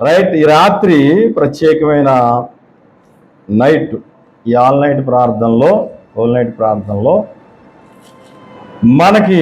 Right. ఈ రాత్రి ప్రత్యేకమైన నైట్, ఈ ఆల్ నైట్ ప్రార్థనలో, హోల్ నైట్ ప్రార్థనలో మనకి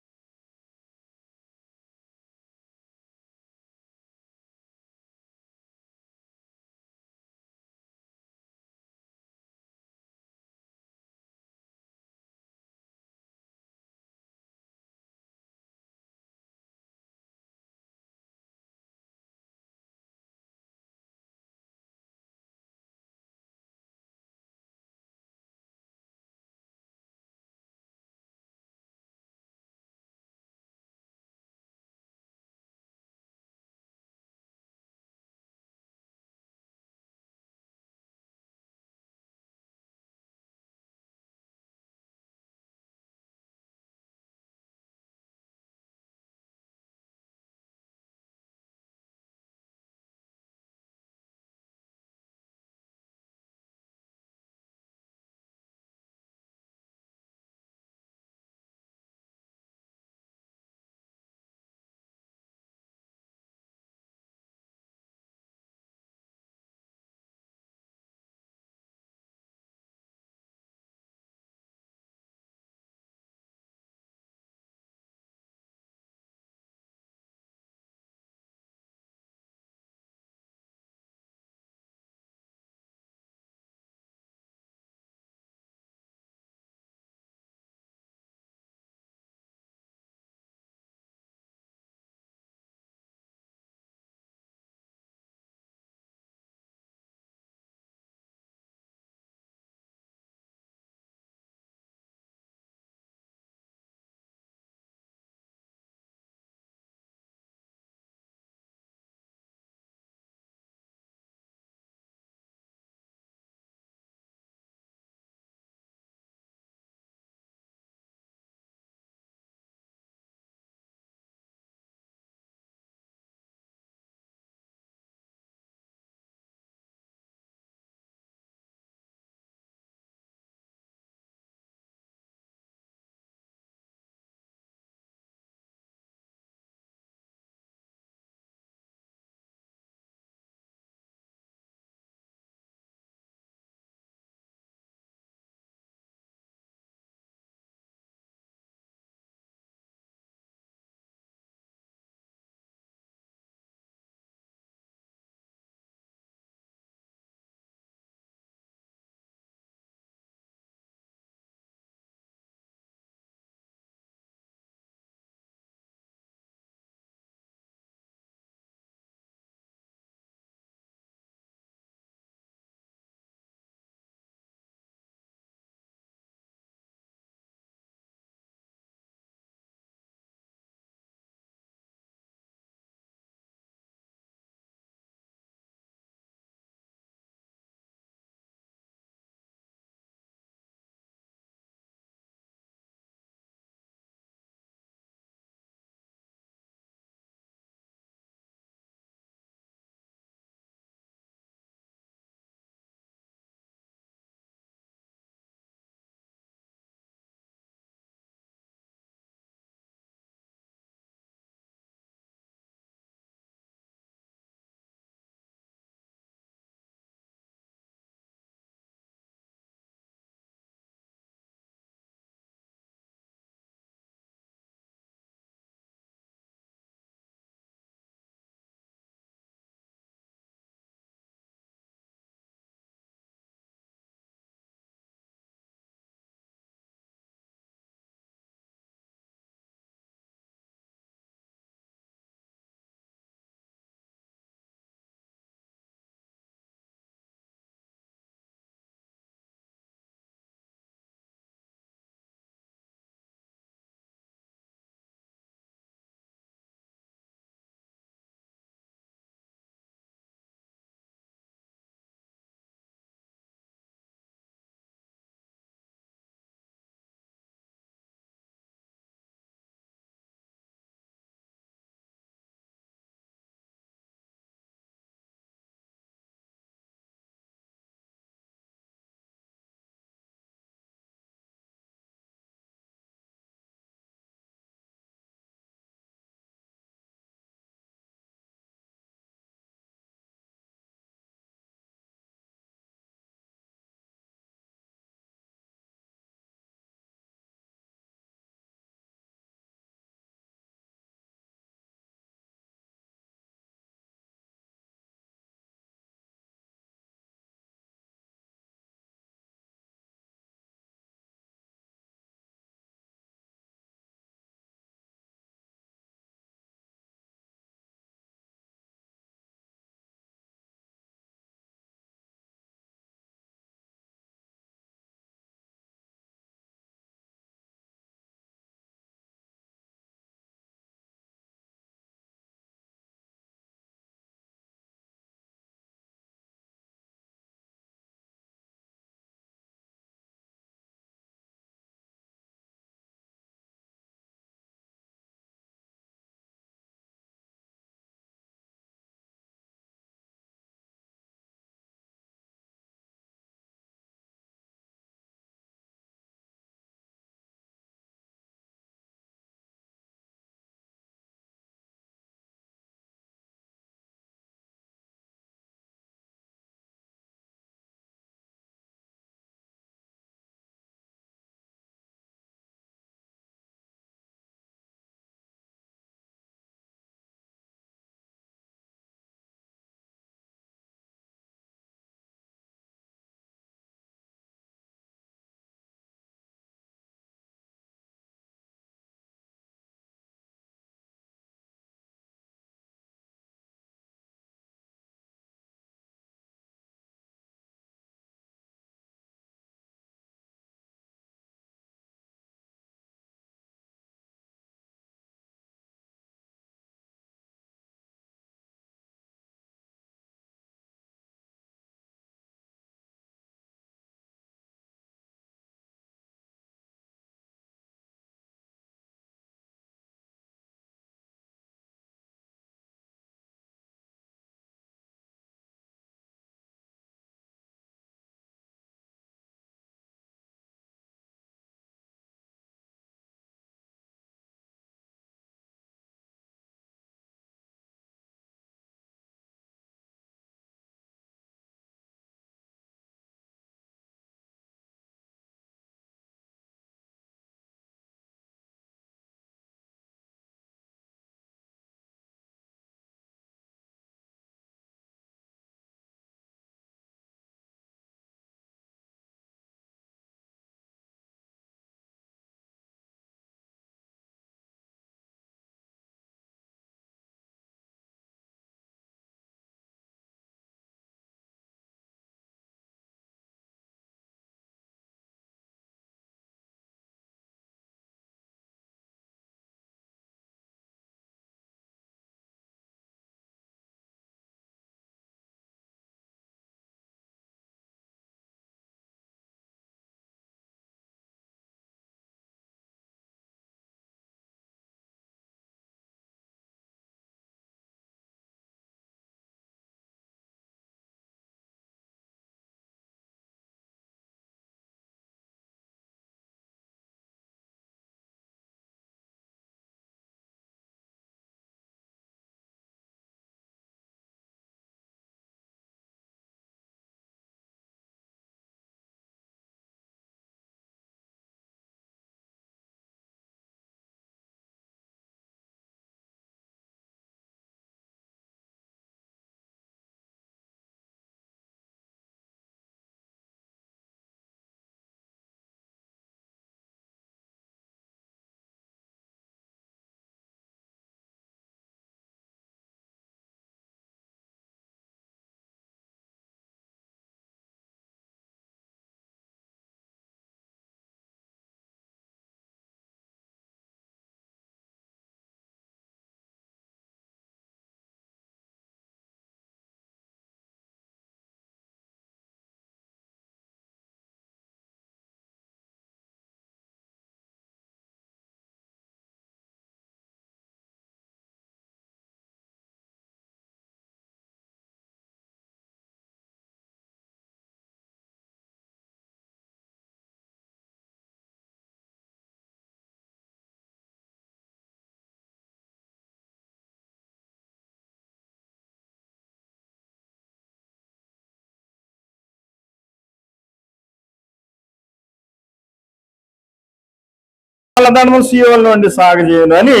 ధనము సీయోల నుండి సాగజేయను అని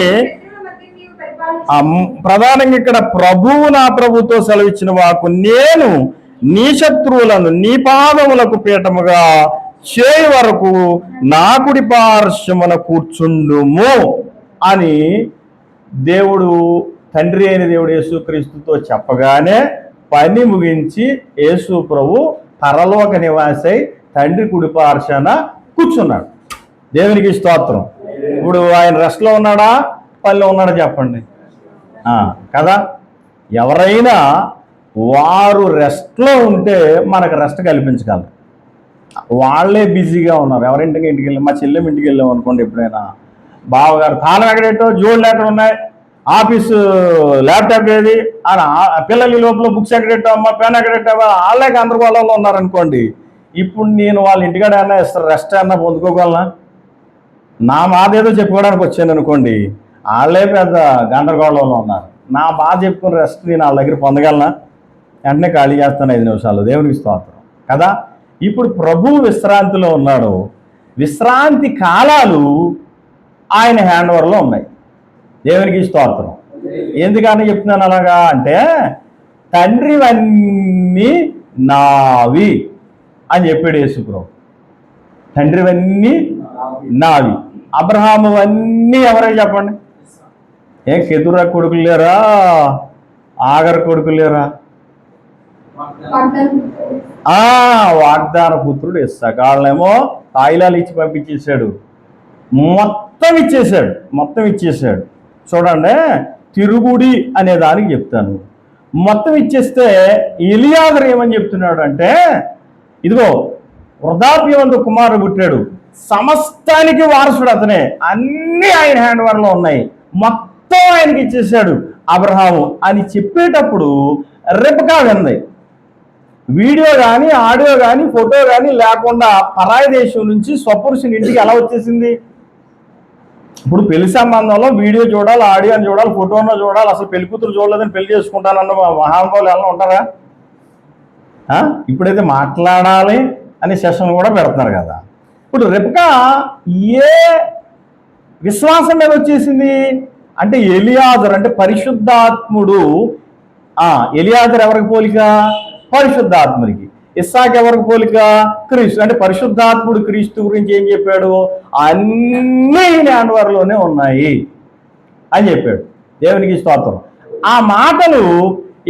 ప్రధానంగా ఇక్కడ ప్రభువు నా ప్రభుతో సెలవిచ్చిన వాకు, నేను నీ శత్రువులను నీ పాదములకు పీఠముగా చేయి వరకు నా కుడి పార్శ్వమున కూర్చుండుము అని దేవుడు, తండ్రి అయిన దేవుడు యేసుక్రీస్తుతో చెప్పగానే పని ముగించి యేసు ప్రభు పరలోక నివాసై తండ్రి కుడి పార్శ్వన కూర్చున్నాడు. దేవునికి స్తోత్రం. ఇప్పుడు ఆయన రెస్ట్లో ఉన్నాడా, పనిలో ఉన్నాడా చెప్పండి కదా. ఎవరైనా వారు రెస్ట్లో ఉంటే మనకు రెస్ట్ కల్పించగలరు. వాళ్ళే బిజీగా ఉన్నారు. ఎవరింటికి ఇంటికి వెళ్ళి, మా చెల్లెం ఇంటికి వెళ్ళాం అనుకోండి, ఎప్పుడైనా బావగారు తాళం ఎక్కడేటో, జోళ్ళు ఎక్కడ ఉన్నాయి, ఆఫీసు ల్యాప్టాప్ ఏది అని పిల్లలు లోపల బుక్స్ ఎక్కడెట్టో, అమ్మ పెన్ ఎక్కడెట్టావా, వాళ్ళే గందరగోళంలో ఉన్నారనుకోండి. ఇప్పుడు నేను వాళ్ళ ఇంటికాడ ఏమన్నా రెస్ట్ అన్నా పొందుకోగలనా? నా బాధేదో చెప్పుకోవడానికి వచ్చాను అనుకోండి, వాళ్ళే పెద్ద గందరగోళంలో ఉన్నారు. నా బాధ చెప్పుకుని రెస్ట్ నేను వాళ్ళ దగ్గర పొందగలనా? వెంటనే ఖాళీ చేస్తాను 5 నిమిషాలు. దేవునికి స్తోత్రం కదా. ఇప్పుడు ప్రభువు విశ్రాంతిలో ఉన్నాడు. విశ్రాంతి కాలాలు ఆయన హ్యాండ్ ఓవర్లో ఉన్నాయి. దేవునికి స్తోత్రం. ఎందుకని చెప్తున్నాను అలాగా అంటే, తండ్రివన్నీ నావి అని చెప్పాడు యేసు ప్రభు. తండ్రివన్నీ నావి. అబ్రహాము అన్నీ ఎవరై చెప్పండి? కెతురా కొడుకులు లేరా, ఆగర్ కొడుకులు లేరా? వాగ్దాన పుత్రుడు ఇస్సాకు. వాళ్ళేమో తాయిలాలు ఇచ్చి పంపించేశాడు. మొత్తం ఇచ్చేసాడు. చూడండి, తిరుగుడి అనే దానికి చెప్తాను. మొత్తం ఇచ్చేస్తే ఎలియాజరు ఏమని చెప్తున్నాడు అంటే, ఇదిగో వృద్ధాప్యవంతు కుమారుడు పుట్టాడు, సమస్తానికి వారసుడు అతనే, అన్నీ ఆయన హ్యాండ్ ఓవర్లో ఉన్నాయి, మొత్తం ఆయనకి ఇచ్చేసాడు అబ్రహాము అని చెప్పేటప్పుడు రెబెకా వింది. వీడియో కానీ, ఆడియో కానీ, ఫోటో కానీ లేకుండా పరాయి దేశం నుంచి స్వపురుషుని ఇంటికి ఎలా వచ్చేసింది? ఇప్పుడు పెళ్లి సంబంధంలో వీడియో చూడాలి, ఆడియో చూడాలి, ఫోటోనో చూడాలి, అసలు పెళ్లి కూతురు చూడలేదని పెళ్లి చేసుకుంటానన్న మహానుభావులు ఎలా ఉంటారా? ఇప్పుడైతే మాట్లాడాలి అనే సెషన్ కూడా పెడుతున్నారు కదా. ఇప్పుడు రెబెకా ఏ విశ్వాసం మీద వచ్చేసింది అంటే, ఎలియాజరు అంటే పరిశుద్ధాత్ముడు. ఎలియాజరు ఎవరికి పోలిక? పరిశుద్ధాత్ముడికి. ఇస్సాకు ఎవరికి పోలిక? క్రీస్తు. అంటే పరిశుద్ధాత్ముడు క్రీస్తు గురించి ఏం చెప్పాడు? అన్నీ హ్యాండ్ ఓవర్లోనే ఉన్నాయి అని చెప్పాడు. దేవునికి స్తోత్రం. ఆ మాటలు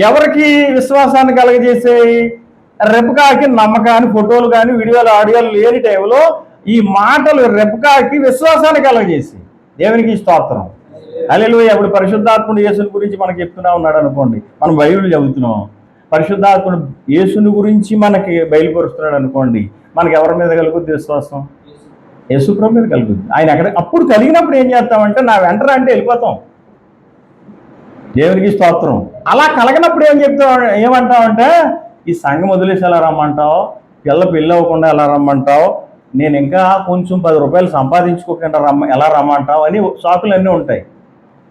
ఎవరికి విశ్వాసాన్ని కలగజేసాయి? రెబెకాకి నమ్మకాన్ని, ఫోటోలు కానీ, వీడియోలు, ఆడియోలు లేని టైంలో ఈ మాటలు రెబెకాకి విశ్వాసాన్ని కలగజేసి. దేవునికి స్తోత్రం. హల్లెలూయా. ఇప్పుడు పరిశుద్ధాత్ముడు యేసుని గురించి మనకు చెప్తున్నా ఉన్నాడు అనుకోండి, మనం బైబిల్ చదువుతున్నాం, పరిశుద్ధాత్ముడు యేసుని గురించి మనకి బయలుపరుస్తున్నాడు అనుకోండి, మనకి ఎవరి మీద కలుగుద్ది విశ్వాసం? యేసు ప్రభు మీద కలుగుద్ది. ఆయన అప్పుడు కలిగినప్పుడు ఏం చేస్తామంటే, నా వెంటరా అంటే వెళ్ళిపోతాం. దేవునికి స్తోత్రం. అలా కలగనప్పుడు ఏమంటామంటే, ఈ సంఘం వదిలేసి ఎలా రమ్మంటావు, పెళ్ళి అవ్వకుండా ఎలా రమ్మంటావు, నేను ఇంకా కొంచెం 10 రూపాయలు సంపాదించుకోకుండా ఎలా రమ్మంటావు అని సాకులు అన్నీ ఉంటాయి.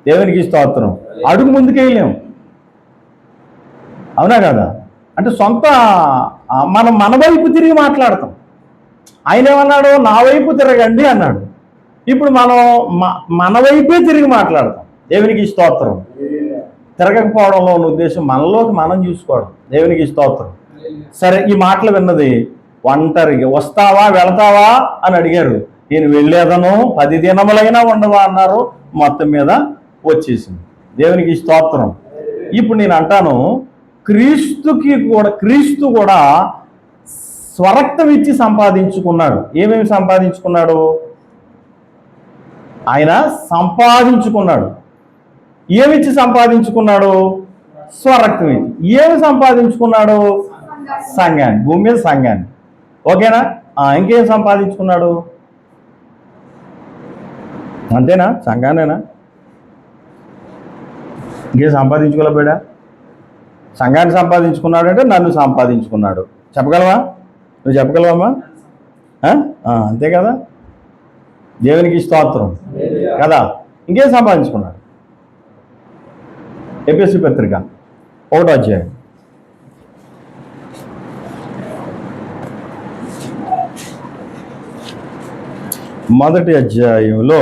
దేవునికి స్తోత్రం. అడుగు ముందుకెళ్ళాం, అవునా కదా? అంటే మనం మన వైపు తిరిగి మాట్లాడతాం. ఆయన ఏమన్నాడు? నా వైపు తిరగండి అన్నాడు. ఇప్పుడు మనం మన వైపే తిరిగి మాట్లాడతాం. దేవునికి స్తోత్రం. తిరగకపోవడంలో ఉన్న ఉద్దేశం మనలోకి మనం చూసుకోవడం. దేవునికి స్తోత్రం. సరే, ఈ మాటలు విన్నది ఒంటరిగా వస్తావా, వెళతావా అని అడిగారు. నేను వెళ్ళేదను, 10 దినములైనా ఉండవా అన్నారు. మొత్తం మీద వచ్చేసింది. దేవునికి స్తోత్రం. ఇప్పుడు నేను అంటాను, క్రీస్తు కూడా స్వరక్తం ఇచ్చి సంపాదించుకున్నాడు. ఏమేమి సంపాదించుకున్నాడు? ఆయన సంపాదించుకున్నాడు. ఏమిచ్చి సంపాదించుకున్నాడు? స్వరక్తం ఇచ్చి. ఏమి సంపాదించుకున్నాడు? సంఘాన్ని, భూమి మీద సంఘాన్ని. ఓకేనా? ఇంకేం సంపాదించుకున్నాడు? అంతేనా? సంఘానేనా? ఇంకేం సంపాదించుకోలేకపోయా? సంఘాన్ని సంపాదించుకున్నాడు అంటే నన్ను సంపాదించుకున్నాడు. చెప్పగలవా? నువ్వు చెప్పగలవమ్మా? అంతే కదా. దేవునికి స్తోత్రం కదా. ఇంకేం సంపాదించుకున్నాడు? ఎఫెసీ పత్రిక 1వ అధ్యాయం. మొదటి అధ్యాయంలో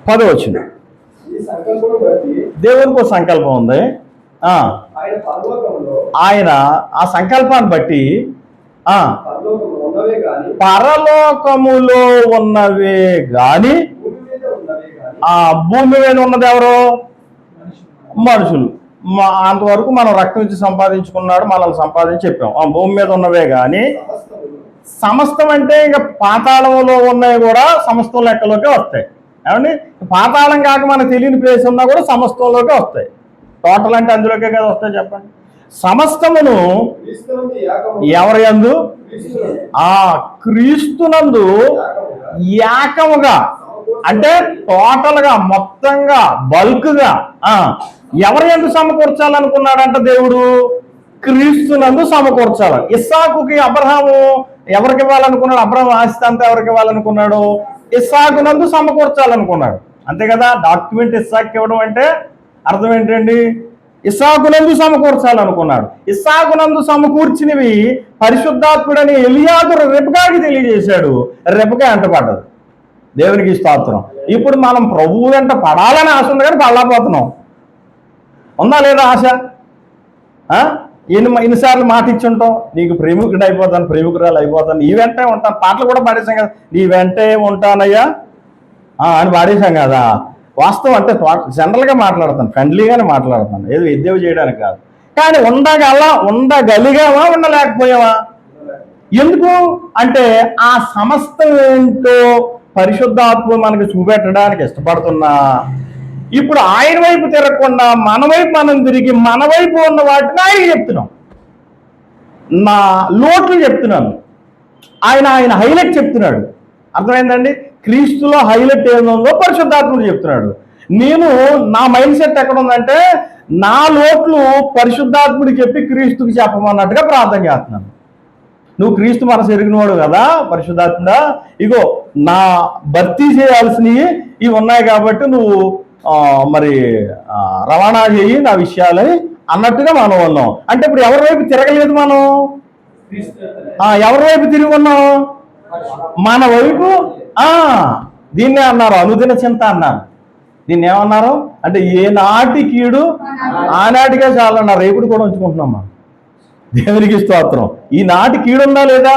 10వ వచనం. దేవునికి ఒక సంకల్పం ఉంది. ఆయన ఆ సంకల్పాన్ని బట్టి పరలోకములో ఉన్నవే గాని భూమి మీద ఉన్నది ఎవరు? మనుషులు. అంతవరకు మనం రక్తం ఇచ్చి సంపాదించుకున్నాడు, మనల్ని సంపాదించి చెప్పాం. భూమి మీద ఉన్నవే గాని సమస్తం అంటే ఇంకా పాతాళంలో ఉన్నవి కూడా సమస్తం లెక్కలోకి వస్తాయి. ఏమండి, పాతాళం కాక మనకు తెలియని ప్లేస్ ఉన్నా కూడా సమస్తంలోకి వస్తాయి. టోటల్ అంటే అందులోకే కదా వస్తాయి చెప్పండి. సమస్తమును ఎవరి యందు? క్రీస్తునందు ఏకముగా, అంటే టోటల్ గా, మొత్తంగా, బల్క్ గా ఎవరి యందు సమకూర్చాలనుకున్నాడంట దేవుడు? క్రీస్తునందు సమకూర్చాలి. ఇస్సాకుకి అబ్రహాము ఎవరికి ఇవ్వాలనుకున్నాడు? అబ్రహాం ఆస్తి అంతా ఎవరికి ఇవ్వాలనుకున్నాడు? ఇస్సాకునందు సమకూర్చాలనుకున్నాడు. అంతే కదా. డాక్యుమెంట్ ఇస్సాకు ఇవ్వడం అంటే అర్థం ఏంటండి? ఇస్సాకునందు సమకూర్చాలనుకున్నాడు. ఇస్సాకునందు సమకూర్చినవి పరిశుద్ధాత్ముడని ఎలియాజరు రెబెకాకి తెలియజేశాడు. రెబెకా వెంట పడ్డది. దేవునికి స్తోత్రం. ఇప్పుడు మనం ప్రభువు వెంట పడాలని ఆశ ఉంది కానీ పడలేకపోతున్నాం. ఉందా లేదా ఆశ? ఎన్నిసార్లు మాట ఇచ్చుంటాం, నీకు ప్రేమికుడు అయిపోతాను, ప్రేమికురాలు అయిపోతాను, నీ వెంటే ఉంటాను. పాటలు కూడా పాడేశాం కదా, నీ వెంటే ఉంటానయ్యా అని పాడేశాం కదా. వాస్తవం అంటే జనరల్గా మాట్లాడతాను, ఫ్రెండ్లీగానే మాట్లాడతాను, ఏదో ఎద్దేవి చేయడానికి కాదు. కానీ ఉండగలిగావా, ఉండలేకపోయావా? ఎందుకు అంటే ఆ సమస్తం ఏంటో పరిశుద్ధాత్మ మనకు చూపెట్టడానికి ఇష్టపడుతున్నా, ఇప్పుడు ఆయన వైపు తిరగకుండా మన వైపు మనం తిరిగి మన వైపు ఉన్న వాటిని ఆయన చెప్తున్నాం. నా లోట్లు చెప్తున్నాను, ఆయన హైలైట్ చెప్తున్నాడు. అర్థమైందండి? క్రీస్తులో హైలైట్ ఏముందో పరిశుద్ధాత్ముడు చెప్తున్నాడు. నేను నా మైండ్ సెట్ ఎక్కడ ఉందంటే నా లోట్లు పరిశుద్ధాత్ముడికి చెప్పి క్రీస్తుకి చెప్పమన్నట్టుగా ప్రార్థన చేస్తున్నాను. నువ్వు క్రీస్తు మనసు ఎరిగినవాడు కదా పరిశుద్ధాత్ముడా, ఇగో నా భర్తీ చేయాల్సినవి ఇవి ఉన్నాయి కాబట్టి నువ్వు మరి రవాణా చేయి నా విషయాలని అన్నట్టుగా మనం ఉన్నాం. అంటే ఇప్పుడు ఎవరి వైపు తిరగలేదు మనం, ఎవరి వైపు తిరిగి ఉన్నాం? మన వైపు. దీన్నే అన్నారు అనుదిన చింత అన్నారు. దీన్ని ఏమన్నారు అంటే ఏనాటి కీడు ఆనాటిగా చాలన్నారు. రేపుడు కూడా ఉంచుకుంటున్నాం మనం. దేవునికి స్తోత్రం. ఈనాటి కీడు ఉందా లేదా?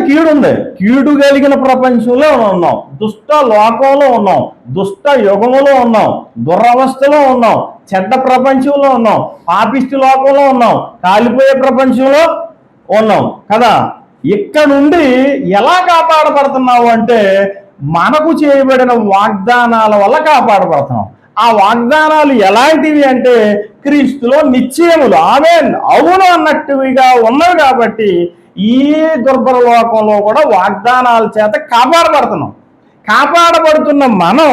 కీడు ఉంది. కీడు కలిగిన ప్రపంచంలో ఉన్నాం, దుష్ట లోకంలో ఉన్నాం, దుష్ట యుగంలో ఉన్నాం, దురవస్థలో ఉన్నాం, చెడ్డ ప్రపంచంలో ఉన్నాం, పాపిష్టి లోకంలో ఉన్నాం, కాలిపోయే ప్రపంచంలో ఉన్నాం కదా. ఇక్కడ నుండి ఎలా కాపాడబడుతున్నావు అంటే మనకు చేయబడిన వాగ్దానాల వల్ల కాపాడబడుతున్నాం. ఆ వాగ్దానాలు ఎలాంటివి అంటే క్రీస్తులో నిశ్చయములు, ఆమేన్, అవును అన్నట్టుగా ఉన్నవి. కాబట్టి ఈ దుర్భర లోకంలో కూడా వాగ్దానాల చేత కాపాడబడుతున్నాం. కాపాడబడుతున్న మనం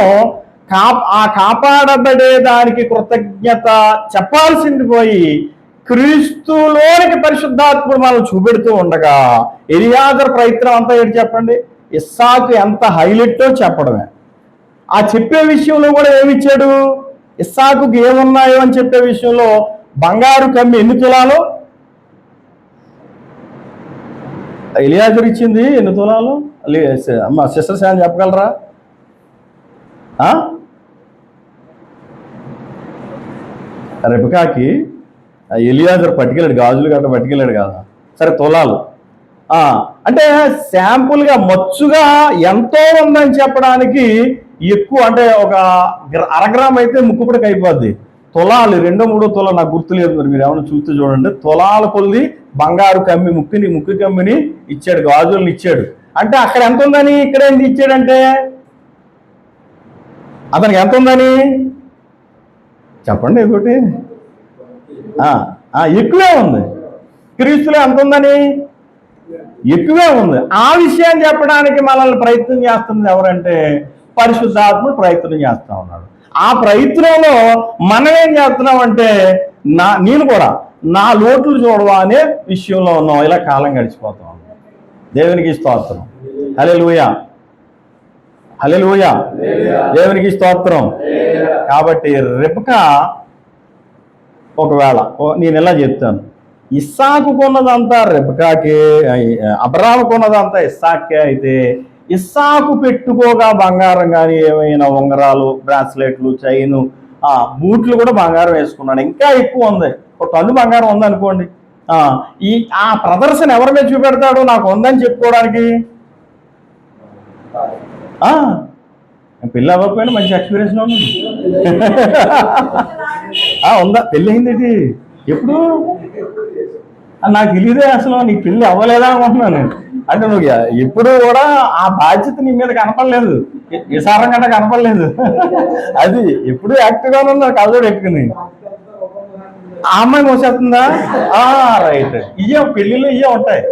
ఆ కాపాడబడేదానికి కృతజ్ఞత చెప్పాల్సింది పోయి క్రీస్తులోనికి పరిశుద్ధాత్ముడు మనం చూపెడుతూ ఉండగా ఎలియాజరు ప్రయత్నం అంతా ఏంటి చెప్పండి? ఇస్సాకు ఎంత హైలైట్టో చెప్పడమే. ఆ చెప్పే విషయంలో కూడా ఏమిచ్చాడు? ఇస్సాకుకి ఏమున్నాయో అని చెప్పే విషయంలో బంగారు కమ్మి ఎన్ని తులాలు ఎలియాజరు ఇచ్చింది? ఎన్ని తులాలు? అమ్మ సిస్టర్స్ అని చెప్పగలరా? రెబెకాకి ఎలియాజరు పట్టుకెళ్ళాడు, గాజులు గట్ట పట్టుకెళ్ళాడు కదా. సరే తులాలు అంటే శాంపుల్గా మచ్చుగా ఎంతో ఉందని చెప్పడానికి ఎక్కువ, అంటే ఒక అరగ్రామ్ అయితే ముక్కుపడికి అయిపోద్ది. తులాలు 2-3 తులాలు నాకు గుర్తులేదు, మరి మీరు ఏమైనా చూస్తూ చూడండి. తులాల కొద్ది బంగారు కమ్మి ముక్కు కమ్మిని ఇచ్చాడు, గాజులను ఇచ్చాడు. అంటే అక్కడ ఎంత ఉందని ఇక్కడ ఏంటి ఇచ్చాడంటే అతనికి ఎంత ఉందని చెప్పండి ఏదోటి. ఎక్కువే ఉంది. క్రీస్తులో ఎంత ఉందని ఎక్కువే ఉంది. ఆ విషయాన్ని చెప్పడానికి మనల్ని ప్రయత్నం చేస్తుంది ఎవరంటే పరిశుద్ధాత్ముడు ప్రయత్నం చేస్తా ఉన్నాడు. ఆ ప్రయత్నంలో మనం ఏం చేస్తున్నామంటే నేను కూడా నా లోట్లు చూడవా అనే విషయంలో ఉన్నాం. ఇలా కాలం గడిచిపోతా ఉన్నాం. దేవునికి స్తోత్రం. హల్లెలూయా, హల్లెలూయా, దేవునికి స్తోత్రం. కాబట్టి రెబెకా ఒకవేళ నేను ఇలా చెప్తాను, ఇస్సాకు కొన్నదంతా రెబకాకే, అబ్రాహాము కొన్నదంతా ఇస్సాకే అయితే ఇస్సాకు పెట్టుకోగా బంగారం కానీ ఏమైనా ఉంగరాలు, బ్రాస్లెట్లు, చైను, బూట్లు కూడా బంగారం వేసుకున్నాడు. ఇంకా ఎక్కువ ఉంది, ఒక టన్ను బంగారం ఉందనుకోండి. ఆ ప్రదర్శన ఎవరి మీద చూపెడతాడు? నాకు ఉందని చెప్పుకోవడానికి. పెళ్ళి అవ్వకపోయినా మంచి ఎక్స్పీరియన్స్ ఉంది. ఉందా? పెళ్ళి అయింది ఎప్పుడు? నాకు తెలియదే అసలు. నీకు పెళ్ళి అవ్వలేదా అనుకుంటున్నాను నేను. అంటే నువ్వు ఎప్పుడు కూడా ఆ బాధ్యత నీ మీద కనపడలేదు, విసారం కంటే కనపడలేదు. అది ఎప్పుడు యాక్టివ్గానే ఉన్నా కళ్ళజోడు పెట్టుకుని. ఆ అమ్మాయి మోసేస్తుందా? రైట్. ఇవే పెళ్ళిళ్ళు ఇవే ఉంటాయి.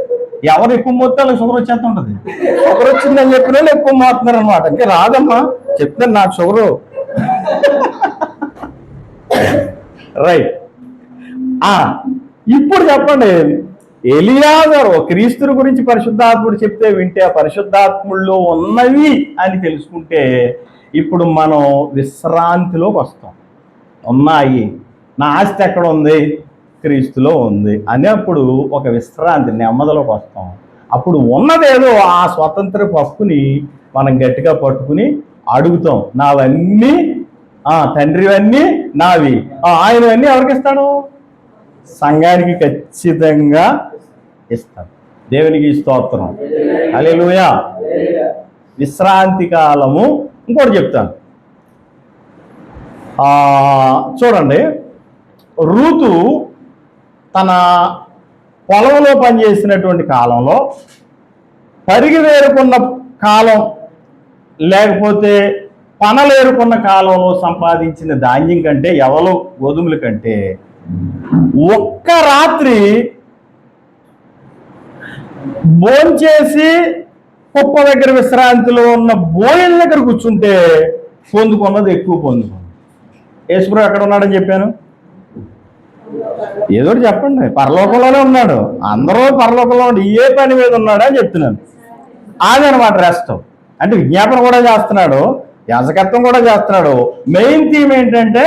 ఎవరు ఎక్కువ మోస్తే వాళ్ళకి షుగర్ వచ్చేస్తుంటది. షుగర్ వచ్చిందని చెప్పిన వాళ్ళు ఎక్కువ మోస్తున్నారు అనమాట. అంటే రాదమ్మా, చెప్తాను నాకు షుగరు. రైట్. ఇప్పుడు చెప్పండి, ఎలియాజరు క్రీస్తు గురించి పరిశుద్ధాత్ముడు చెప్తే వింటే ఆ పరిశుద్ధాత్ముల్లో ఉన్నవి అని తెలుసుకుంటే ఇప్పుడు మనం విశ్రాంతిలోకి వస్తాం. ఉన్నాయి, నా ఆస్తి ఎక్కడ ఉంది? క్రీస్తులో ఉంది అనేప్పుడు ఒక విశ్రాంతి, నెమ్మదిలోకి వస్తాం. అప్పుడు ఉన్నదేదో ఆ స్వతంత్రపు హక్కుని మనం గట్టిగా పట్టుకుని అడుగుతాం. నావన్నీ తండ్రివన్నీ నావి, ఆయనవన్నీ ఎవరికి ఇస్తాడు? సంఘానికి ఖచ్చితంగా ఇస్తాడు. దేవునికి స్తోత్రం, హల్లెలూయా. విశ్రాంతి కాలము. ఇంకోటి చెప్తాను, చూడండి. రూతు తన పొలంలో పనిచేసినటువంటి కాలంలో, పరిగివేరుకున్న కాలం లేకపోతే పనలేరుకున్న కాలంలో సంపాదించిన ధాన్యం కంటే, ఎవరు గోధుమల కంటే ఒక్క రాత్రి భోంచేసి కుప్ప దగ్గర విశ్రాంతిలో ఉన్న బోయల దగ్గర కూర్చుంటే పొందుకున్నది ఎక్కువ పొందుకుంది. యేసుప్రభు ఎక్కడ ఉన్నాడని చెప్పాను? ఏదో చెప్పండి. పరలోకంలోనే ఉన్నాడు. అందరూ పరలోకంలో ఉండి ఏ పని మీద ఉన్నాడు అని చెప్తున్నాను. అదనమాట రెస్ట్. అంటే విజ్ఞాపన కూడా చేస్తున్నాడు, యాజకత్వం కూడా చేస్తున్నాడు. మెయిన్ థీమ్ ఏంటంటే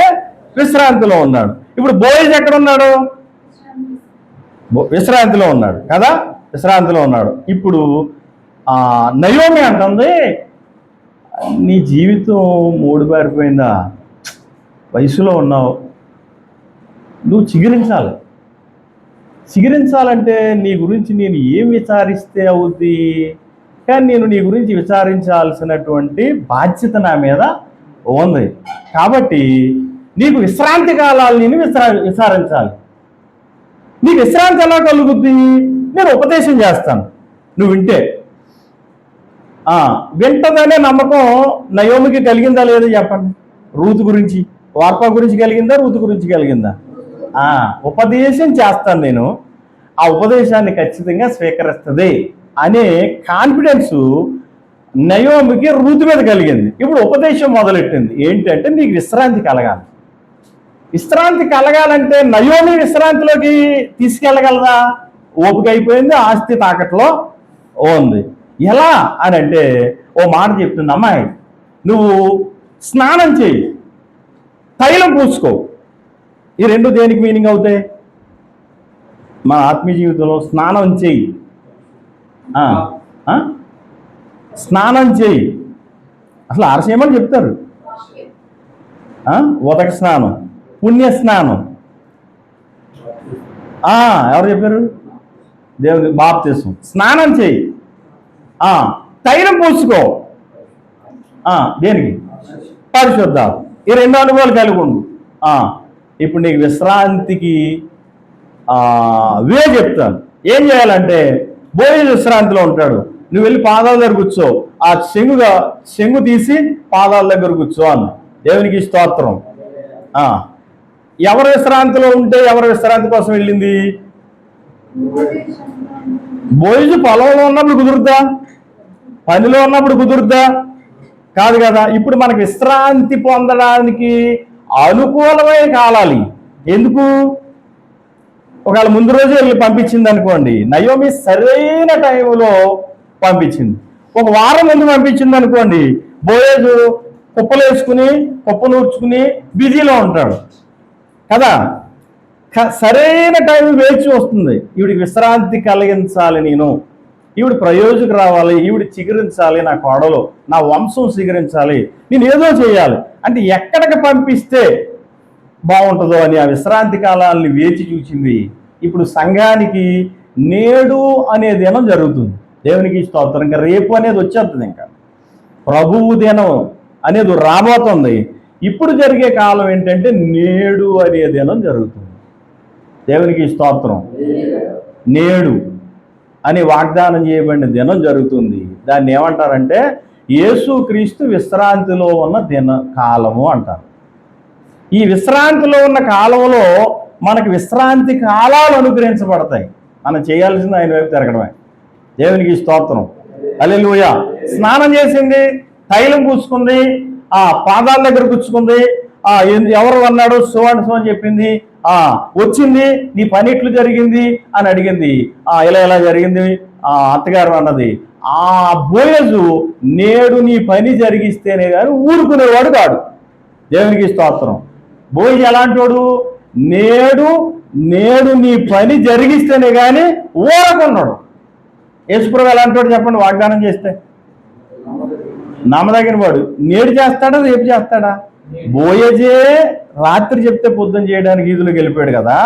విశ్రాంతిలో ఉన్నాడు. ఇప్పుడు బోయజ్ ఎక్కడ ఉన్నాడు? విశ్రాంతిలో ఉన్నాడు కదా, విశ్రాంతిలో ఉన్నాడు. ఇప్పుడు నయోమి అంటుంది, నీ జీవితం మూడు బారిపోయిందా? వయసులో ఉన్నావు, నువ్వు చిగురించాలి. చిగురించాలంటే నీ గురించి నేను ఏం విచారిస్తే అవుద్ది? కానీ నేను నీ గురించి విచారించాల్సినటువంటి బాధ్యత నా మీద ఉంది. కాబట్టి నీకు విశ్రాంతి కాలాలు నేను విచారించాలి. నీకు విశ్రాంతి ఎలా కలుగుద్ది? నేను ఉపదేశం చేస్తాను, నువ్వు వింటే. వింటదనే నమ్మకం నయోమికి కలిగిందా లేదా చెప్పండి? రూతు గురించి, వార్పా గురించి కలిగిందా? రూతు గురించి కలిగిందా? ఉపదేశం చేస్తాను నేను, ఆ ఉపదేశాన్ని ఖచ్చితంగా స్వీకరిస్తుంది అనే కాన్ఫిడెన్స్ నయోమికి రూతు మీద కలిగింది. ఇప్పుడు ఉపదేశం మొదలెట్టింది. ఏంటంటే నీకు విశ్రాంతి కలగాలి. విశ్రాంతి కలగాలంటే నయోమి విశ్రాంతిలోకి తీసుకెళ్ళగలదా? ఓపిక అయిపోయింది, ఆస్తి తాకట్లో ఉంది. ఎలా అని అంటే ఓ మాట చెప్తుంది, అమ్మాయి నువ్వు స్నానం చేయి, తైలం పూసుకో. ఈ రెండు దేనికి మీనింగ్ అవుతాయి? మా ఆత్మీయ జీవితంలో స్నానం చేయి, స్నానం చేయి. అసలు ఆర్సేమని చెప్తారు, ఉదక స్నానం, పుణ్య స్నానం. ఎవరు చెప్పారు? దేవుని బాప్తిసం. స్నానం చేయి, తైలం పూసుకో. దేనికి? పరిశుద్ధాలు. ఈ రెండు అనుభవాలు కలిగి ఉండు. ఇప్పుడు నీకు విశ్రాంతికి చెప్తాను. ఏం చేయాలంటే, బోయజు విశ్రాంతిలో ఉంటాడు, నువ్వు వెళ్ళి పాదాల దగ్గర కూర్చో, ఆ చెంగు తీసి పాదాల దగ్గర కూర్చో అన్న. దేవునికి స్తోత్రం. ఎవరు విశ్రాంతిలో ఉంటే ఎవరు విశ్రాంతి కోసం వెళ్ళింది? బోయజు పొలంలో ఉన్నప్పుడు కుదురుద్దా? పనిలో ఉన్నప్పుడు కుదురుద్దా? కాదు కదా. ఇప్పుడు మనకు విశ్రాంతి పొందడానికి అనుకూలమైన కాలాలి. ఎందుకు? ఒకవేళ ముందు రోజే వెళ్ళి పంపించింది అనుకోండి, నయోమి సరైన టైంలో పంపించింది. ఒక వారం ముందు పంపించింది అనుకోండి, బోయేజు కుప్పలు వేసుకుని కుప్ప నూర్చుకుని బిజీలో ఉంటాడు కదా. సరైన టైం వేచి వస్తుంది. ఈవిడికి విశ్రాంతి కలిగించాలి, నేను ఈవిడ ప్రయోజకు రావాలి, ఈవిడ చిగురించాలి, నా కోడలు, నా వంశం చిగురించాలి, నేను ఏదో చేయాలి అంటే ఎక్కడికి పంపిస్తే బాగుంటుందో అని ఆ విశ్రాంతి కాలాన్ని వేచి చూసింది. ఇప్పుడు సంఘానికి నేడు అనే దినం జరుగుతుంది. దేవునికి స్తోత్రం. ఇంకా రేపు అనేది వచ్చేస్తుంది. ఇంకా ప్రభువు దినం అనేది రాబోతుంది. ఇప్పుడు జరిగే కాలం ఏంటంటే నేడు అనే దినం జరుగుతుంది. దేవునికి స్తోత్రం. నేడు అని వాగ్దానం చేయబడిన దినం జరుగుతుంది. దాన్ని ఏమంటారంటే యేసుక్రీస్తు విశ్రాంతిలో ఉన్న దిన కాలము అంటారు. ఈ విశ్రాంతిలో ఉన్న కాలంలో మనకు విశ్రాంతి కాలాలు అనుగ్రహించబడతాయి. మనం చేయాల్సింది ఆయన వైపు తిరగడమే. దేవునికి స్తోత్రం. హల్లెలూయా. స్నానం చేసింది, తైలం పూసుకుంది, ఆ పాదాల దగ్గర కూర్చుకుంది, ఎవరు అన్నాడు సో అని చెప్పింది, వచ్చింది, నీ పని ఎట్లు జరిగింది అని అడిగింది. ఇలా జరిగింది అత్తగారు అన్నది. ఆ బోయజు నేడు నీ పని జరిగిస్తేనే కానీ ఊరుకునేవాడు కాడు. దేవునికి స్తోత్రం. బోయజు ఎలాంటి వాడు? నేడు నీ పని జరిగిస్తేనే కానీ ఊరకున్నాడు. యేసుప్రభు ఎలాంటి వాడు చెప్పండి? వాగ్దానం చేస్తే నమ్మదగిన వాడు. నేడు చేస్తాడా రేపు చేస్తాడా? బోయజే రాత్రి చెప్తే పొద్దున చేయడానికి ఈదులోకి వెళ్ళిపోయాడు కదా.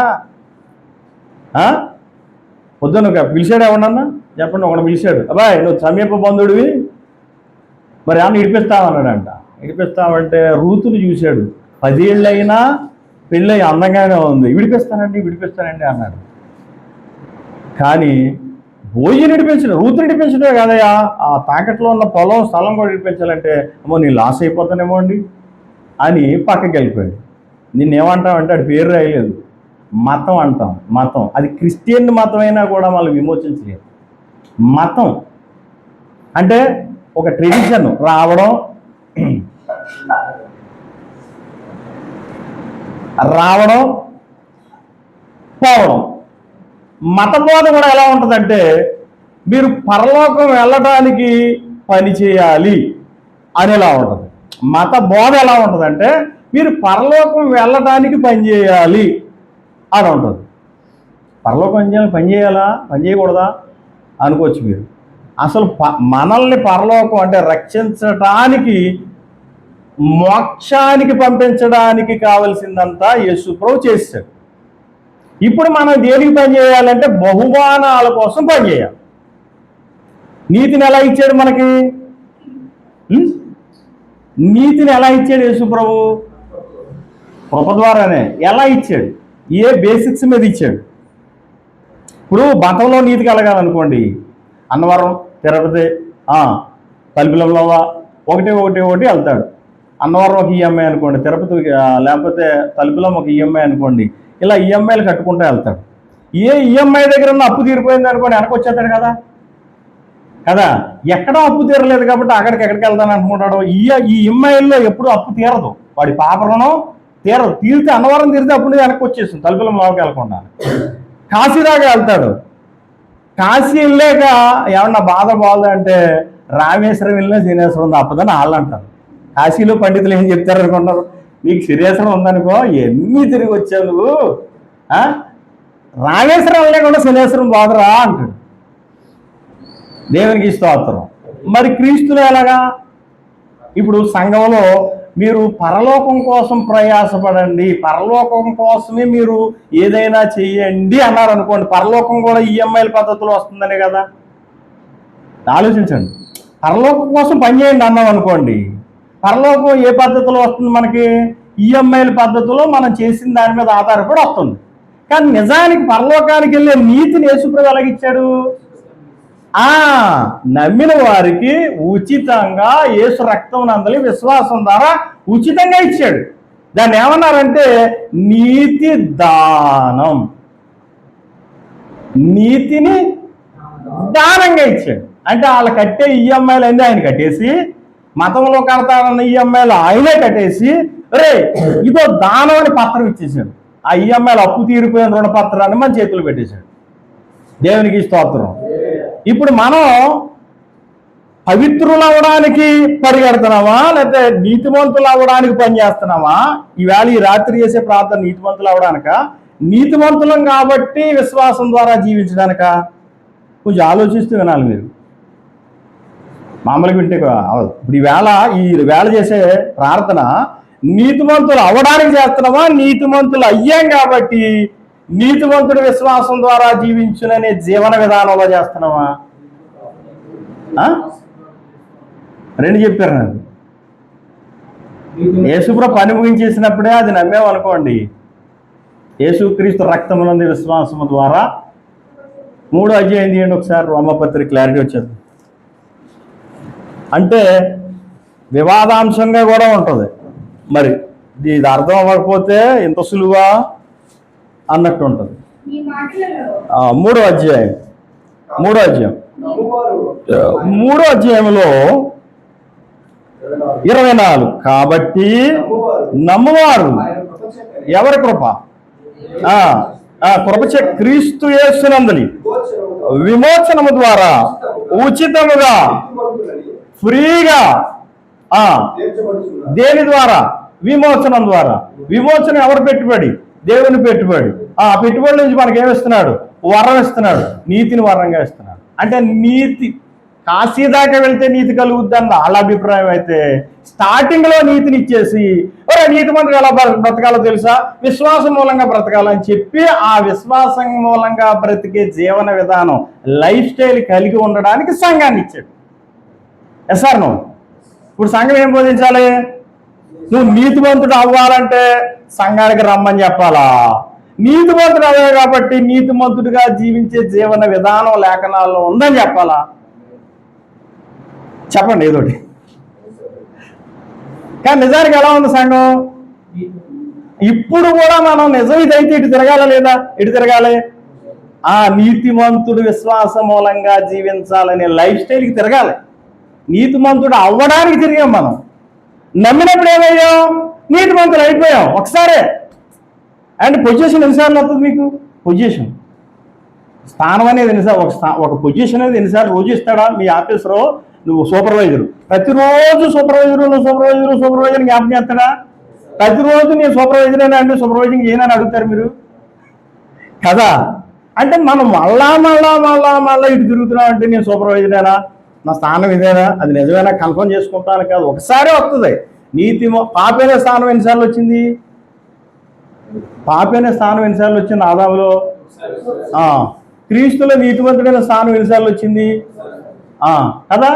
పొద్దున పిలిచాడు ఎవడన్నా చెప్పండి? ఒకడు పిలిచాడు, అబ్బాయి నువ్వు సమీప బంధుడివి, మరి అన్న ఇడిపిస్తామన్నాడంట. ఇడిపిస్తామంటే రూతుని చూశాడు, 10 ఏళ్ళైనా పెళ్ళి అందంగానే ఉంది, విడిపిస్తానండి అన్నాడు. కానీ బోయి నడిపించడు, రూతు నడిపించడే కాదయా, ఆ తాకట్లో ఉన్న పొలం స్థలం కూడా నడిపించాలంటే అమ్మో నీ లాస్ అయిపోతానేమో అండి అని పక్కకి వెళ్ళిపోయాడు. నిన్నేమంటామంటే అది పేరు రాయలేదు, మతం అంటాం. మతం అది క్రిస్టియన్ మతం అయినా కూడా మనం విమోచించలేదు. మతం అంటే ఒక ట్రెడిషన్, రావడం పోవడం. మత బోధ కూడా ఎలా ఉంటుందంటే మీరు పరలోకం వెళ్ళడానికి పని చేయాలి అనేలా ఉంటుంది. మత బోధ ఎలా ఉంటుందంటే మీరు పరలోకం వెళ్ళడానికి పని చేయాలి అని ఉంటుంది. పరలోకం పని చేయాలా, పని చేయకూడదా అనుకోవచ్చు మీరు. అసలు మనల్ని పరలోకం అంటే రక్షించడానికి, మోక్షానికి పంపించడానికి కావలసిందంతా యేసుప్రభు చేశాడు. ఇప్పుడు మనం దేనికి పని చేయాలంటే బహుమానాల కోసం పని చేయాలి. నీతిని ఎలా ఇచ్చాడు మనకి? నీతిని ఎలా ఇచ్చాడు యేసుప్రభు? కృప ద్వారానే. ఎలా ఇచ్చాడు? ఏ బేసిక్స్ మీద ఇచ్చాడు? ఇప్పుడు మతంలో నీతి కలగాలనుకోండి, అన్నవరం, తిరుపతి, తలుపులంలో ఒకటి వెళ్తాడు. అన్నవరం ఒక ఈఎంఐ అనుకోండి, తిరుపతి లేకపోతే తలుపులం ఒక ఈఎంఐ అనుకోండి, ఇలా ఈఎంఐలు కట్టుకుంటూ వెళ్తాడు. ఏ ఈఎంఐ దగ్గర ఉన్న అప్పు తీరిపోయింది అనుకోండి వెనక్కి వచ్చేస్తాడు కదా. ఎక్కడో అప్పు తీరలేదు కాబట్టి ఎక్కడికి వెళ్తాను అనుకుంటాడు. ఈ ఈఎంఐల్లో ఎప్పుడు అప్పు తీరదు, వాడి పాపలను తీరదు. తీరితే అన్నవరం తీరితే అప్పుడు వెనక్కి వచ్చేస్తుంది, తలుపులం లోకి వెళ్ళకుండా. కాశీ దాకా వెళ్తాడు. కాశీ వెళ్ళాక ఏమన్నా బాధ అంటే రామేశ్వరం వెళ్ళినా శనేశ్వరం తప్పదని వాళ్ళు అంటారు. కాశీలో పండితులు ఏం చెప్తారు అనుకుంటారు? నీకు శనేశ్వరం ఉందనుకో, ఎన్ని తిరిగి వచ్చావు నువ్వు, రామేశ్వరం లేకుండా శనేశ్వరం బాధరా అంటాడు. దేవునికి స్తోత్రం. మరి క్రీస్తులు ఎలాగా? ఇప్పుడు సంఘంలో మీరు పరలోకం కోసం ప్రయాసపడండి, పరలోకం కోసమే మీరు ఏదైనా చెయ్యండి అన్నారు అనుకోండి, పరలోకం కూడా ఈఎంఐల పద్ధతిలో వస్తుందనే కదా. ఆలోచించండి. పరలోకం కోసం పనిచేయండి అన్నాం అనుకోండి, పరలోకం ఏ పద్ధతిలో వస్తుంది మనకి? ఈఎంఐల పద్ధతిలో మనం చేసిన దాని మీద ఆధారపడి వస్తుంది. కానీ నిజానికి పరలోకానికి వెళ్ళే నీతిని యేసుప్రభు ఎలాగిచ్చాడు? నమ్మిన వారికి ఉచితంగా యేసు రక్తం నందలి విశ్వాసం ద్వారా ఉచితంగా ఇచ్చాడు. దాన్ని ఏమన్నారంటే నీతి దానం. నీతిని దానంగా ఇచ్చాడు. అంటే వాళ్ళు కట్టే ఈఎంఐలు అన్నీ ఆయన కట్టేసి, మతంలో కడతానన్న ఈఎంఐలు ఆయనే కట్టేసి, ఇదో దానం అని పత్రం ఇచ్చేసాడు. ఆ ఈఎంఐలు అప్పు తీరిపోయిన రుణపత్రాన్ని మన చేతులు పెట్టేశాడు. దేవునికి స్తోత్రం. ఇప్పుడు మనం పవిత్రులు అవ్వడానికి పరిగెడుతున్నామా, లేకపోతే నీతిమంతులు అవ్వడానికి పనిచేస్తున్నామా? ఈవేళ ఈ రాత్రి చేసే ప్రార్థన నీతిమంతులు అవ్వడానిక, నీతిమంతులం కాబట్టి విశ్వాసం ద్వారా జీవించడానిక? కొంచెం ఆలోచిస్తూ వినాలి మీరు. మామూలుగా వింటే అవదు. ఇప్పుడు ఈ వేళ చేసే ప్రార్థన నీతిమంతులు అవ్వడానికి చేస్తున్నామా, నీతిమంతులు అయ్యాం కాబట్టి నీతిమంతుడు విశ్వాసం ద్వారా జీవించుననే జీవన విధానంలో చేస్తున్నామా? రెండు చెప్పారు నాకు. యేసుప్రభు పని ముగించేసినప్పుడే అది నమ్మేమనుకోండి, యేసుక్రీస్తు రక్తమునందు విశ్వాసము ద్వారా 3వ అధ్యాయం తీయండి ఒకసారి, రోమపత్రిక క్లారిటీ వచ్చేది. అంటే వివాదాంశంగా కూడా ఉంటుంది. మరి ఇది అర్థం అవ్వకపోతే ఇంత సులువా అన్నట్టు ఉంటుంది. 3వ అధ్యాయం 3వ అధ్యాయంలో 24. కాబట్టి నమ్మువారు ఎవరి కృప? కృపచే క్రీస్తు యేసునందలి విమోచనము ద్వారా ఉచితముగా ఫ్రీగా దేని ద్వారా? విమోచనం ద్వారా. విమోచనం ఎవరు పెట్టుబడి? దేవుని పెట్టుబడి. ఆ పెట్టుబడి నుంచి మనకి ఏమిస్తున్నాడు? వరం ఇస్తున్నాడు, నీతిని వరంగా ఇస్తున్నాడు. అంటే నీతి కాశీ దాకా వెళ్తే నీతి కలుగుద్దని వాళ్ళ అభిప్రాయం అయితే, స్టార్టింగ్ లో నీతిని ఇచ్చేసి నీతి మంత్రులు ఎలా బ్రతకాలో తెలుసా, విశ్వాసం మూలంగా బ్రతకాలని చెప్పి ఆ విశ్వాసం మూలంగా బ్రతికే జీవన విధానం, లైఫ్ స్టైల్ కలిగి ఉండడానికి సంఘాన్ని ఇచ్చాడు. Yes or no? ఇప్పుడు సంఘం ఏం బోధించాలి? నువ్వు నీతిమంతుడు అవ్వాలంటే సంఘానికి రమ్మని చెప్పాలా? నీతిమంతుడు అవ్వాలి కాబట్టి నీతిమంతుడిగా జీవించే జీవన విధానం లేఖనాల్లో ఉందని చెప్పాలా? చెప్పండి ఏదోటి. కానీ నిజానికి ఎలా ఉంది సంఘం? ఇప్పుడు కూడా మనం నిజం ఇదైతే ఇటు తిరగాల లేదా? ఇటు తిరగాలి. నీతిమంతుడు విశ్వాసం మూలంగా జీవించాలనే లైఫ్ స్టైల్కి తిరగాలి. నీతిమంతుడు అవ్వడానికి తిరిగాం మనం. నమ్మినప్పుడు ఏమయ్యాం? నీతిమంతులు అయిపోయాం ఒకసారే. అండ్ పొజిషన్ ఎన్నిసార్లు వస్తుంది మీకు? పొజిషన్, స్థానం అనేది ఎన్నిసార్లు? ఒక పొజిషన్ అనేది ఎన్నిసార్లు రోజు ఇస్తాడా మీ ఆఫీసరు? నువ్వు సూపర్వైజరు, ప్రతిరోజు సూపర్వైజర్ జ్ఞాపకం చేస్తాడా? ప్రతిరోజు నేను సూపర్వైజర్ అయినా అంటే సూపర్వైజింగ్ చేయనని అడుగుతారు మీరు కదా. అంటే మనం మళ్ళా ఇటు తిరుగుతున్నాం అంటే నేను సూపర్వైజరేనా, నా స్థానం ఇదేనా, అది నిజమేనా కన్ఫర్మ్ చేసుకుంటాను కాదు, ఒకసారి వస్తుంది. పాపైన స్థానం ఎన్నిసార్లు వచ్చింది? పాపైన స్థానం ఎన్నిసార్లు వచ్చింది ఆదాములో? క్రీస్తులో నీతిమంతుడైన స్థానం ఎన్నిసార్లు వచ్చింది కదా?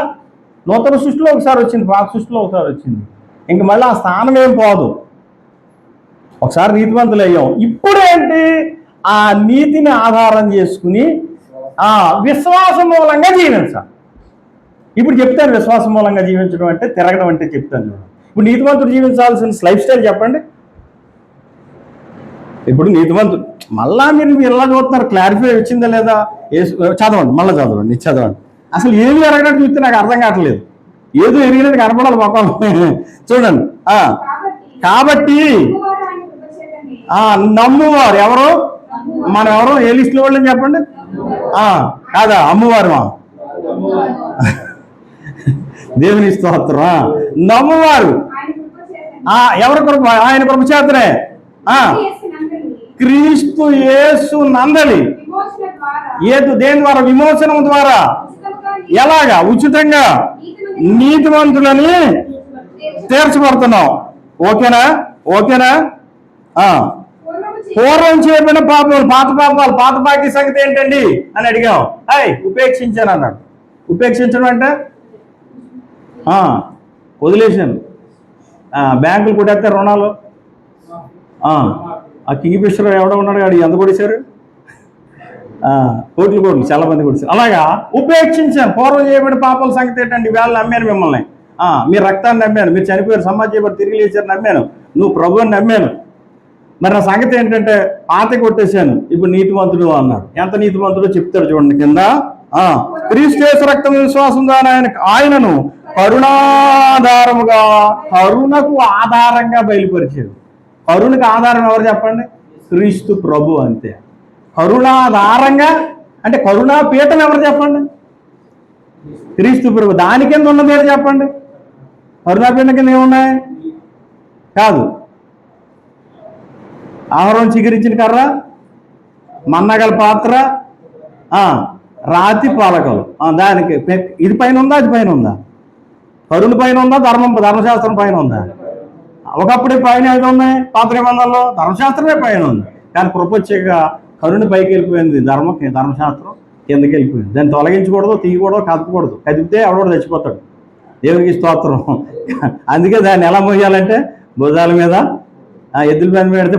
నూతన సృష్టిలో ఒకసారి వచ్చింది, పాత సృష్టిలో ఒకసారి వచ్చింది. ఇంక మళ్ళీ ఆ స్థానం ఏం పోదు. ఒకసారి నీతిమంతులు అయ్యాం. ఇప్పుడు ఏంటి? ఆ నీతిని ఆధారం చేసుకుని విశ్వాసం మూలంగా జీవించాలి. ఇప్పుడు చెప్తాను విశ్వాసం మూలంగా జీవించడం అంటే తిరగడం అంటే చెప్తాను చూడండి. ఇప్పుడు నీతిమంతుడు జీవించాల్సిన లైఫ్ స్టైల్ చెప్పండి. ఇప్పుడు నీతిమంతుడు మళ్ళా మీరు ఎలా చూస్తున్నారు? క్లారిఫై వచ్చిందా లేదా? చదవండి, మళ్ళీ చదవండి, చదవండి. అసలు ఏమి ఎరగనట్టు చూస్తే నాకు అర్థం కావట్లేదు. ఏదో ఎరిగినట్టు కనపడాలి పాపం. చూడండి. కాబట్టి నమ్మువారు ఎవరు? మనం ఎవరు? ఏ లిస్టులో వాళ్ళని చెప్పండి. కాదా? అమ్మవారు. దేవుని స్తోత్రం. నమ్మువారు ఎవరి కృప? ఆయన కృప చేతనే క్రీస్తు యేసు నందలి దేని ద్వారా? విమోచనం ద్వారా. ఎలాగా? ఉచితంగా నీతిమంతులని తీర్చబడుతున్నాం. ఓకేనా? పూర్వం చేయబడిన పాపాలు, పాత బాకీ సంగతి ఏంటండి అని అడిగాం. ఉపేక్షించాను అన్నాడు. ఉపేక్షించడం అంటే వదిలేశాను. బ్యాంకులు కొట్టేస్తే రుణాలు. ఆ కింగ్ ఫిషర్ ఎవడో ఉన్నాడు కాదు, ఎంత కొడిశారు? కోట్లు చాలా మంది కొడిశారు. అలాగా ఉపేక్షించాను. పూర్వం చేయబడిన పాపాల సంగతి ఏంటండి? వేళ నమ్మాను మిమ్మల్ని, మీ రక్తాన్ని నమ్మాను, మీరు చనిపోయారు, సమాజం చేయబడి తిరిగి లేచారు నమ్మాను, నువ్వు ప్రభువుని నమ్మాను. మరి నా సంగతి ఏంటంటే పాత కొట్టేశాను, ఇప్పుడు నీతిమంతుడు అన్నాడు. ఎంత నీతిమంతుడో చెప్తాడు చూడండి కింద. క్రీస్తు యేసు రక్తం విశ్వాసం ద్వారా ఆయనను కరుణకు ఆధారంగా బయలుపరిచాడు. కరుణకు ఆధారం ఎవరు చెప్పండి? క్రీస్తు ప్రభు. అంతే. కరుణాధారంగా అంటే కరుణాపీఠం ఎవరు చెప్పండి? క్రీస్తు ప్రభు. దాని కింద ఉన్నది ఏదో చెప్పండి. కరుణాపీఠం కింద ఏమున్నాయి? కాదు. ఆహారం చిగురించిన కర్ర మన్నగల పాత్ర, రాతి పలకలు. దానికి ఇది పైన ఉందా, అది పైన ఉందా? కరుణ పైన ఉందా, ధర్మశాస్త్రం పైన ఉందా? ఒకప్పుడు పైన ఏది ఉన్నాయి పాత నిబంధనలో? ధర్మశాస్త్రమే పైన ఉంది. కానీ కృప వచ్చాక కరుణ పైకి వెళ్ళిపోయింది, ధర్మశాస్త్రం కిందకి వెళ్ళిపోయింది. దాన్ని తొలగించకూడదు, తీయకూడదు, కదపకూడదు. కదిపితే ఎవడో చచ్చిపోతాడు. దేవునికి స్తోత్రం. అందుకే దాన్ని ఎలా మోయాలంటే భుజాల మీద, ఎద్దుల మీద పెడితే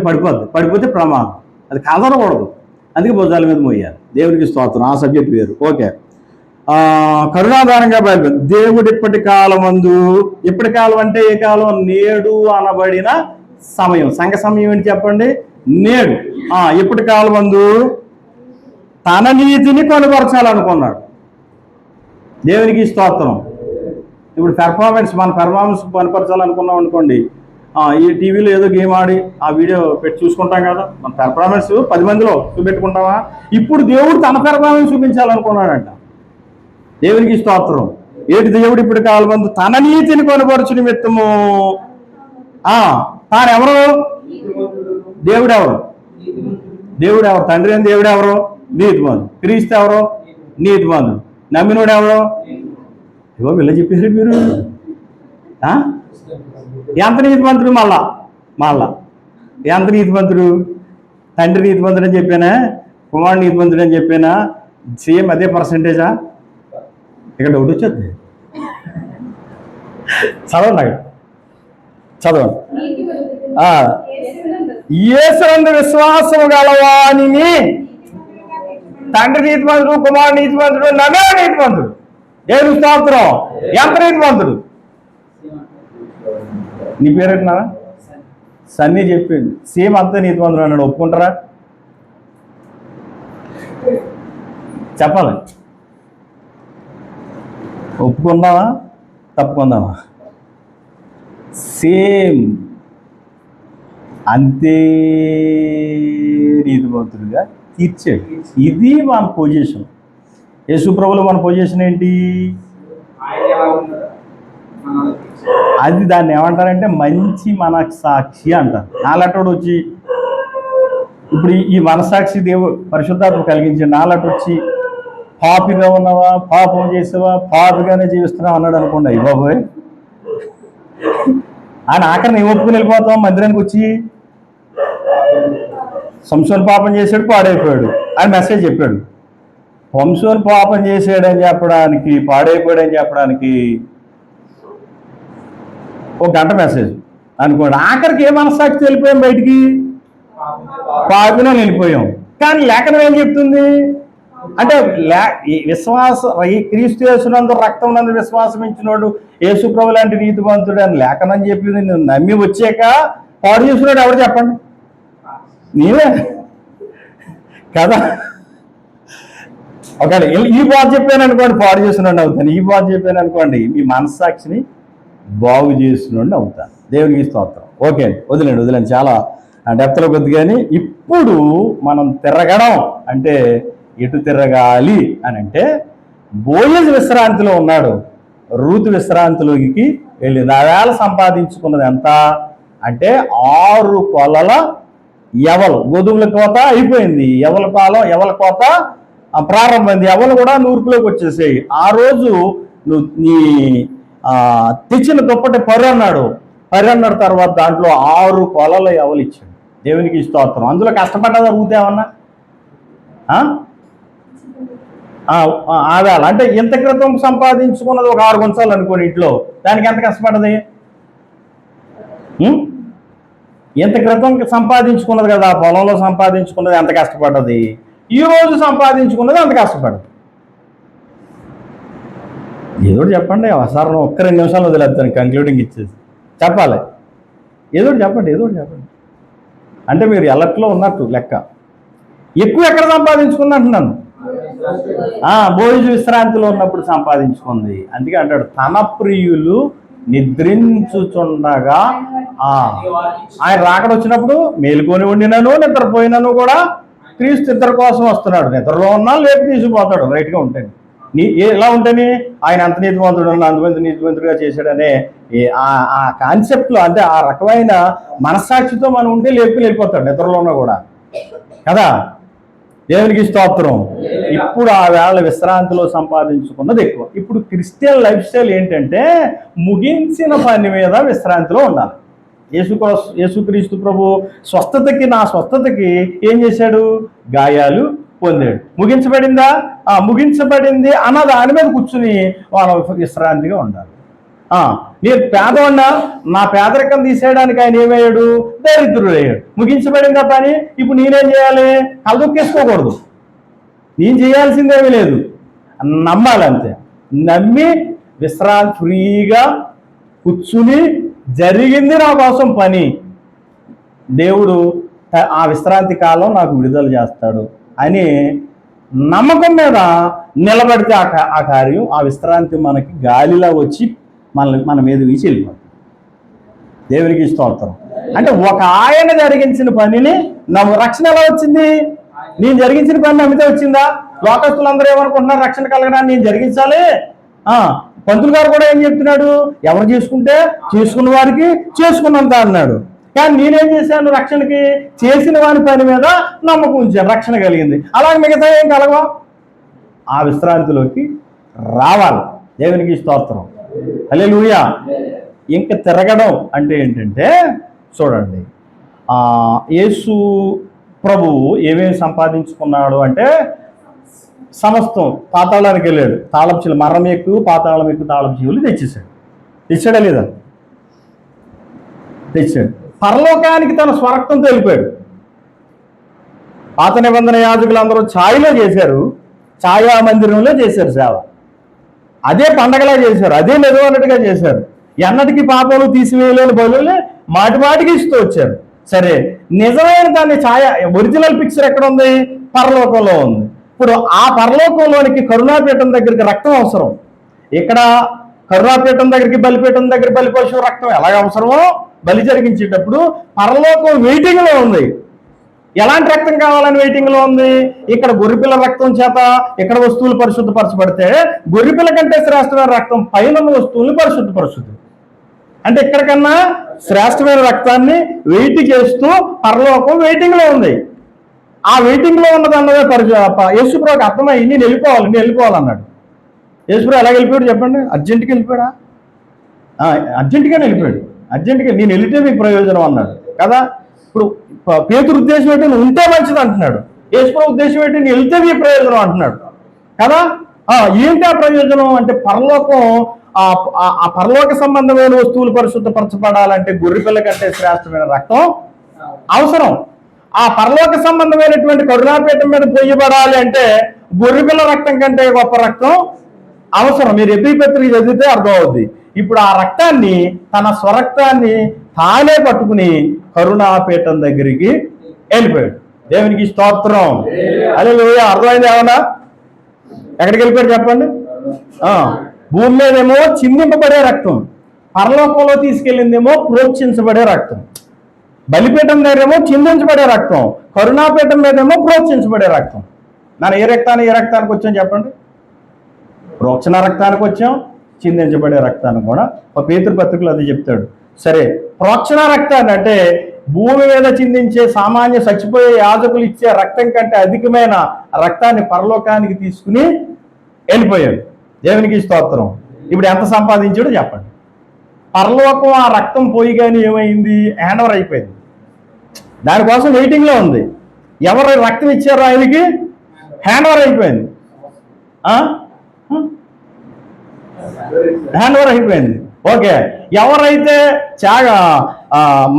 పడిపోతే ప్రమాదం. అది కదలకూడదు, అందుకే భుజాల మీద మోయాలి. దేవునికి స్తోత్రం. ఆ సబ్జెక్ట్ వేరు. ఓకే. కరుణాధారంగా బయలుదేరి దేవుడు ఇప్పటి కాలమందు, ఇప్పటి కాలం అంటే ఏ కాలం? నేడు అనబడిన సమయం. సంఘ సమయం ఏంటి చెప్పండి? నేడు. ఇప్పటి కాలమందు తన నీతిని కనుపరచాలనుకున్నాడు. దేవునికి స్తోత్రం. ఇప్పుడు మన పెర్ఫార్మెన్స్ కనపరచాలనుకున్నాం అనుకోండి, ఈ టీవీలో ఏదో గేమ్ ఆడి ఆ వీడియో పెట్టి చూసుకుంటాం కదా, మన పెర్ఫార్మెన్స్ 10 మందిలో చూపెట్టుకుంటామా? ఇప్పుడు దేవుడు తన పెర్ఫార్మెన్స్ చూపించాలనుకున్నాడంట. దేవునికి స్తోత్రం. ఏటి దేవుడు ఇప్పుడు కాలమందు తన నీతిని కనుపరచు నిమిత్తము, తానెవరు? దేవుడెవరు? తండ్రి అని దేవుడెవరు? నీతిమంతుడు. క్రీస్తు ఎవరు? నీతిమంతుడు. నమ్మినోడు ఎవరు? ఇగో వీళ్ళ చెప్పేసాడు మీరు. ఎంత నీతిమంతుడు? మళ్ళా ఎంత నీతిమంతుడు? తండ్రి నీతిమంతుడు అని చెప్పానా, కుమారుడు నీతిమంతుడు అని చెప్పానా? సేమ్ అదే పర్సంటేజా? ఇక్కడ డౌట్ వచ్చేది. చదవండి. యేసునందు విశ్వాసము గలవానిని తండ్రి నీతిమంతుడు, కుమారుడు నీతిమంతుడు, నమ్మే నీతిమంతుడు. దేవుని స్తోత్రం. ఎంత నీతిమంతుడు? నీ పేరేంటున్నా? సన్నీ చెప్పింది. సేమ్ అంతా నీతిమంతుడు అన్నాడు. ఒప్పుకుంటారా? చెప్పాలి. ఒప్పుకుందామా, తప్పుకుందామా? సేమ్ అంతే నీతిమంతుడిగా తీర్చాడు. ఇది మన పొజిషన్. యేసు ప్రభువులో మన పొజిషన్ ఏంటి? అది దాన్ని ఏమంటారంటే మంచి మనస్సాక్షి అంటారు. నాలటోడు వచ్చి ఇప్పుడు ఈ మనస్సాక్షి దేవుడు పరిశుద్ధాత్మ కలిగించి నాలట వచ్చి పాపిగా ఉన్నావా, పాపం చేసావా, పాపిగానే జీవిస్తున్నావు అన్నాడు అనుకోండి, అయ్యి బాబోయ్, ఆయన ఆఖరిని ఏం ఒప్పుకుని వెళ్ళిపోతాం మందిరానికి వచ్చి? సంసోను పాపం చేశాడు, పాడైపోయాడు ఆయన మెసేజ్ చెప్పాడు. వంశోని పాపం చేసాడని చెప్పడానికి, పాడైపోయాడని చెప్పడానికి 1 గంట మెసేజ్ అనుకోండి. ఆఖరికి ఏ మనస్సాక్షి వెళ్ళిపోయాం బయటికి? పాపిలో వెళ్ళిపోయాం. కానీ లేఖనం ఏం చెప్తుంది అంటే, క్రీస్తు యేసునందు రక్తం నందు విశ్వాసం ఇచ్చినోడు యేసు ప్రభు లాంటి నీతిమంతుడు అని లేఖనం చెప్పింది. నువ్వు నమ్మి వచ్చాక పాడు చేసినాడు ఎవరు చెప్పండి? నీవే కదా. ఒకవేళ ఈ బాధ చెప్పాను అనుకోండి పాడు చేసినోడిని అవుతాను, ఈ బాధ చెప్పాను అనుకోండి మీ మనస్సాక్షిని బాగు చేసినోడిని అవుతాను. దేవునికి స్తోత్రం. ఓకే, వదిలేండి చాలా డెప్త్లో కొద్ది. కానీ ఇప్పుడు మనం తిరగడం అంటే ఎటు తిరగాలి అని అంటే, బోయజు విశ్రాంతిలో ఉన్నాడు, రూతు విశ్రాంతిలోకి వెళ్ళింది. ఆ వేళ సంపాదించుకున్నది ఎంత అంటే 6 కొలల ఎవలు. గోధుమల కోత అయిపోయింది, ఎవల కోత ప్రారంభమైంది. ఎవలు కూడా నూర్పులోకి వచ్చేసాయి. ఆ రోజు నువ్వు నీ తెచ్చిన దుప్పటి పరు అన్నాడు తర్వాత దాంట్లో 6 కొలల ఎవలు ఇచ్చాడు. దేవునికి స్తోత్రం. అందులో కష్టపడ్డదా రూతు ఏమన్నా? ఆదాలు అంటే ఇంత క్రితం సంపాదించుకున్నది ఒక 6 గుంచాలు అనుకోని ఇంట్లో, దానికి ఎంత కష్టపడ్డది? ఇంత క్రితం సంపాదించుకున్నది కదా, పొలంలో సంపాదించుకున్నది ఎంత కష్టపడ్డది, ఈ రోజు సంపాదించుకున్నది అంత కష్టపడ్డది. ఏదో చెప్పండి, అవసరం ఒక్క 2 నిమిషాలు వదిలేస్తాను కంక్లూడింగ్ ఇచ్చేసి చెప్పాలి. ఏదో చెప్పండి. అంటే మీరు ఎల్లట్లో ఉన్నట్టు లెక్క. ఎక్కువ ఎక్కడ సంపాదించుకుంది అంటున్నాను? బోయజు విశ్రాంతిలో ఉన్నప్పుడు సంపాదించుకుంది. అందుకే అంటాడు, తన ప్రియులు నిద్రించుచుండగా ఆయన రాకడ వచ్చినప్పుడు మేలుకొని ఉండినను నిద్రపోయినను కూడా క్రీస్తు ఇద్దరి కోసం వస్తున్నాడు. నిద్రలో ఉన్నా లేపు తీసుకుపోతాడు రైట్గా ఉంటాను. ఎలా ఉంటేనే ఆయన అంత నీతివంతుడు అంతమంది నీతివంతుడిగా చేశాడనే ఆ కాన్సెప్ట్లో, అంటే ఆ రకమైన మనస్సాక్షితో మనం ఉంటే లేపుకుని వెళ్ళిపోతాడు నిద్రలో ఉన్నా కూడా కదా. దేవునికి స్తోత్రం. ఇప్పుడు ఆ వేళ విశ్రాంతిలో సంపాదించుకున్నది ఎక్కువ. ఇప్పుడు క్రిస్టియన్ లైఫ్ స్టైల్ ఏంటంటే ముగించిన పని మీద విశ్రాంతిలో ఉండాలి. యేసుక్రీస్తు ప్రభు నా స్వస్థతకి ఏం చేశాడు? గాయాలు పొందాడు. ముగించబడిందా? ముగించబడింది అన్న దాని మీద కూర్చుని వాళ్ళు విశ్రాంతిగా ఉండాలి. నేను పేదవాడినా, నా పేదరికం తీసేయడానికి ఆయన ఏమయ్యాడు? దరిద్రుడు అయ్యాడు. ముగించబడిందా పని? ఇప్పుడు నేనేం చేయాలి? కలదొక్కేసుకోకూడదు. నేను చేయాల్సిందేమీ లేదు, నమ్మాలంతే. నమ్మి విశ్రాంతి ఫ్రీగా కూర్చుని జరిగింది నా కోసం పని, దేవుడు ఆ విశ్రాంతి కాలం నాకు విడుదల చేస్తాడు అని నమ్మకం మీద నిలబడితే ఆ కార్యం, ఆ విశ్రాంతి మనకి గాలిలా వచ్చి మన మీద వీచి వెళ్ళిపోతుంది. దేవునికి స్తోత్రం. అంటే ఒక ఆయన జరిగించిన పనిని రక్షణ ఎలా వచ్చింది? నేను జరిగించిన పని నమ్మితే వచ్చిందా? లోకస్తులందరూ ఏమనుకుంటున్నారు? రక్షణ కలగడానికి నేను జరిగించాలి. పంతులు గారు కూడా ఏం చెప్తున్నాడు? ఎవరు చేసుకుంటే చేసుకున్న వారికి చేసుకున్నంత అన్నాడు. కానీ నేనేం చేశాను? రక్షణకి చేసిన వాని పని మీద నమ్మకం ఉంచాను, రక్షణ కలిగింది. అలాగే మిగతా ఏం కలగవా? ఆ విశ్రాంతిలోకి రావాలి. దేవునికి స్తోత్రం. హల్లెలూయా. ఇంకా తిరగడం అంటే ఏంటంటే చూడండి, యేసు ప్రభువు ఏమేమి సంపాదించుకున్నాడు అంటే సమస్తం పాతాళానికి వెళ్ళాడు. తాళపు చెవులు, మరణం ఎక్కువ పాతాళం ఎక్కువ తాళపు చెవులు తెచ్చాడా లేదా? తెచ్చాడు. పరలోకానికి తన స్వరక్తంతో వెళ్ళిపోయాడు. పాత నిబంధన యాజకులు అందరూ ఛాయలో చేశారు, ఛాయా మందిరంలో చేశారు సేవ. అదే పండగలా చేశారు, అదే నిజమైనట్టుగా చేశారు. ఎన్నటికీ పాపాలు తీసివేయలేని బలులే మాటిమాటికి ఇస్తూ వచ్చారు. సరే, నిజమైన దాన్ని ఒరిజినల్ పిక్చర్ ఎక్కడ ఉంది? పరలోకంలో ఉంది. ఇప్పుడు ఆ పరలోకంలోనికి కరుణాపీఠం దగ్గరికి రక్తం అవసరం. ఇక్కడ కరుణాపీఠం దగ్గరికి, బలిపీఠం దగ్గర బలిపశువు రక్తం ఎలాగ అవసరమో బలి జరిగించేటప్పుడు పరలోకం వెయిటింగ్ లో ఉంది. ఎలాంటి రక్తం కావాలని వెయిటింగ్ లో ఉంది? ఇక్కడ గొర్రెపిల్ల రక్తం చేత ఇక్కడ వస్తువులు పరిశుద్ధపరచబడితే గొర్రెపిల్ల కంటే శ్రేష్టమైన రక్తం పైన వస్తువుల్ని పరిశుద్ధపరుస్తుంది. అంటే ఇక్కడికన్నా శ్రేష్టమైన రక్తాన్ని వెయిట్ చేస్తూ పరలోకం వెయిటింగ్ లో ఉంది. ఆ వెయిటింగ్ లో ఉన్నదన్నదే యేసుప్రభుకి అర్థమయ్యి నేను వెళ్ళిపోవాలన్నాడు. యేసుప్రభు ఎలా వెళ్ళిపోయాడు చెప్పండి? అర్జెంటుగా వెళ్ళిపోయాడా? అర్జెంటుగానే వెళ్ళిపోయాడు. అర్జెంటుగా నేను వెళితే మీకు ప్రయోజనం అన్నాడు కదా. ఇప్పుడు పేతురు ఉద్దేశం ఏంటి? నువ్వు ఉంటే మంచిది అంటున్నాడు. యేసుప్రభు ఉద్దేశం ఏంటి? నేను వెళ్తే మీ ప్రయోజనం అంటున్నాడు కదా. ఏంటి ఆ ప్రయోజనం అంటే పరలోకం, ఆ పరలోక సంబంధమైన వస్తువులు పరిశుద్ధపరచబడాలంటే గొర్రెపిల్ల కంటే శ్రేష్టమైన రక్తం అవసరం. ఆ పరలోక సంబంధమైనటువంటి కరుణాపీఠం మీద పొయ్యబడాలి అంటే గొర్రెపిల్ల రక్తం కంటే గొప్ప రక్తం అవసరం. మీరు ఎబ్రీ పత్రిక చదివితే అర్థం అవుద్ది. ఇప్పుడు ఆ రక్తాన్ని, తన స్వరక్తాన్ని తానే పట్టుకుని కరుణాపీఠం దగ్గరికి వెళ్ళిపోయాడు. దేవునికి స్తోత్రం. హల్లెలూయా. అర్థమైంది ఏమన్నా? ఎక్కడికి వెళ్ళిపోయాడు చెప్పండి? భూమి మీదేమో చిందింపబడే రక్తం, పరలోకంలో తీసుకెళ్ళిందేమో ప్రోక్షించబడే రక్తం. బలిపీఠం దగ్గరేమో చిందించబడే రక్తం, కరుణాపీఠం మీదేమో ప్రోక్షించబడే రక్తం. మనం ఏ రక్తానికి వచ్చాం చెప్పండి? ప్రోక్షణ రక్తానికి వచ్చాం, చిందించబడే రక్తానికి కూడా పేతురు పత్రికలో అది చెప్తాడు. సరే, ప్రోక్షణ రక్తాన్ని అంటే భూమి మీద చిందించే సామాన్య చచ్చిపోయే యాజకులు ఇచ్చే రక్తం కంటే అధికమైన రక్తాన్ని పరలోకానికి తీసుకుని వెళ్ళిపోయాడు. దేవునికి స్తోత్రం. ఇప్పుడు ఎంత సంపాదించాడో చెప్పండి? పరలోకం ఆ రక్తం పోయి కానీ ఏమైంది? హ్యాండ్ ఓవర్ అయిపోయింది. దానికోసం వెయిటింగ్లో ఉంది. ఎవరు రక్తం ఇచ్చారో ఆయనకి హ్యాండ్ ఓవర్ అయిపోయింది. హ్యాండ్ ఓవర్ అయిపోయింది. ఓకే, ఎవరైతే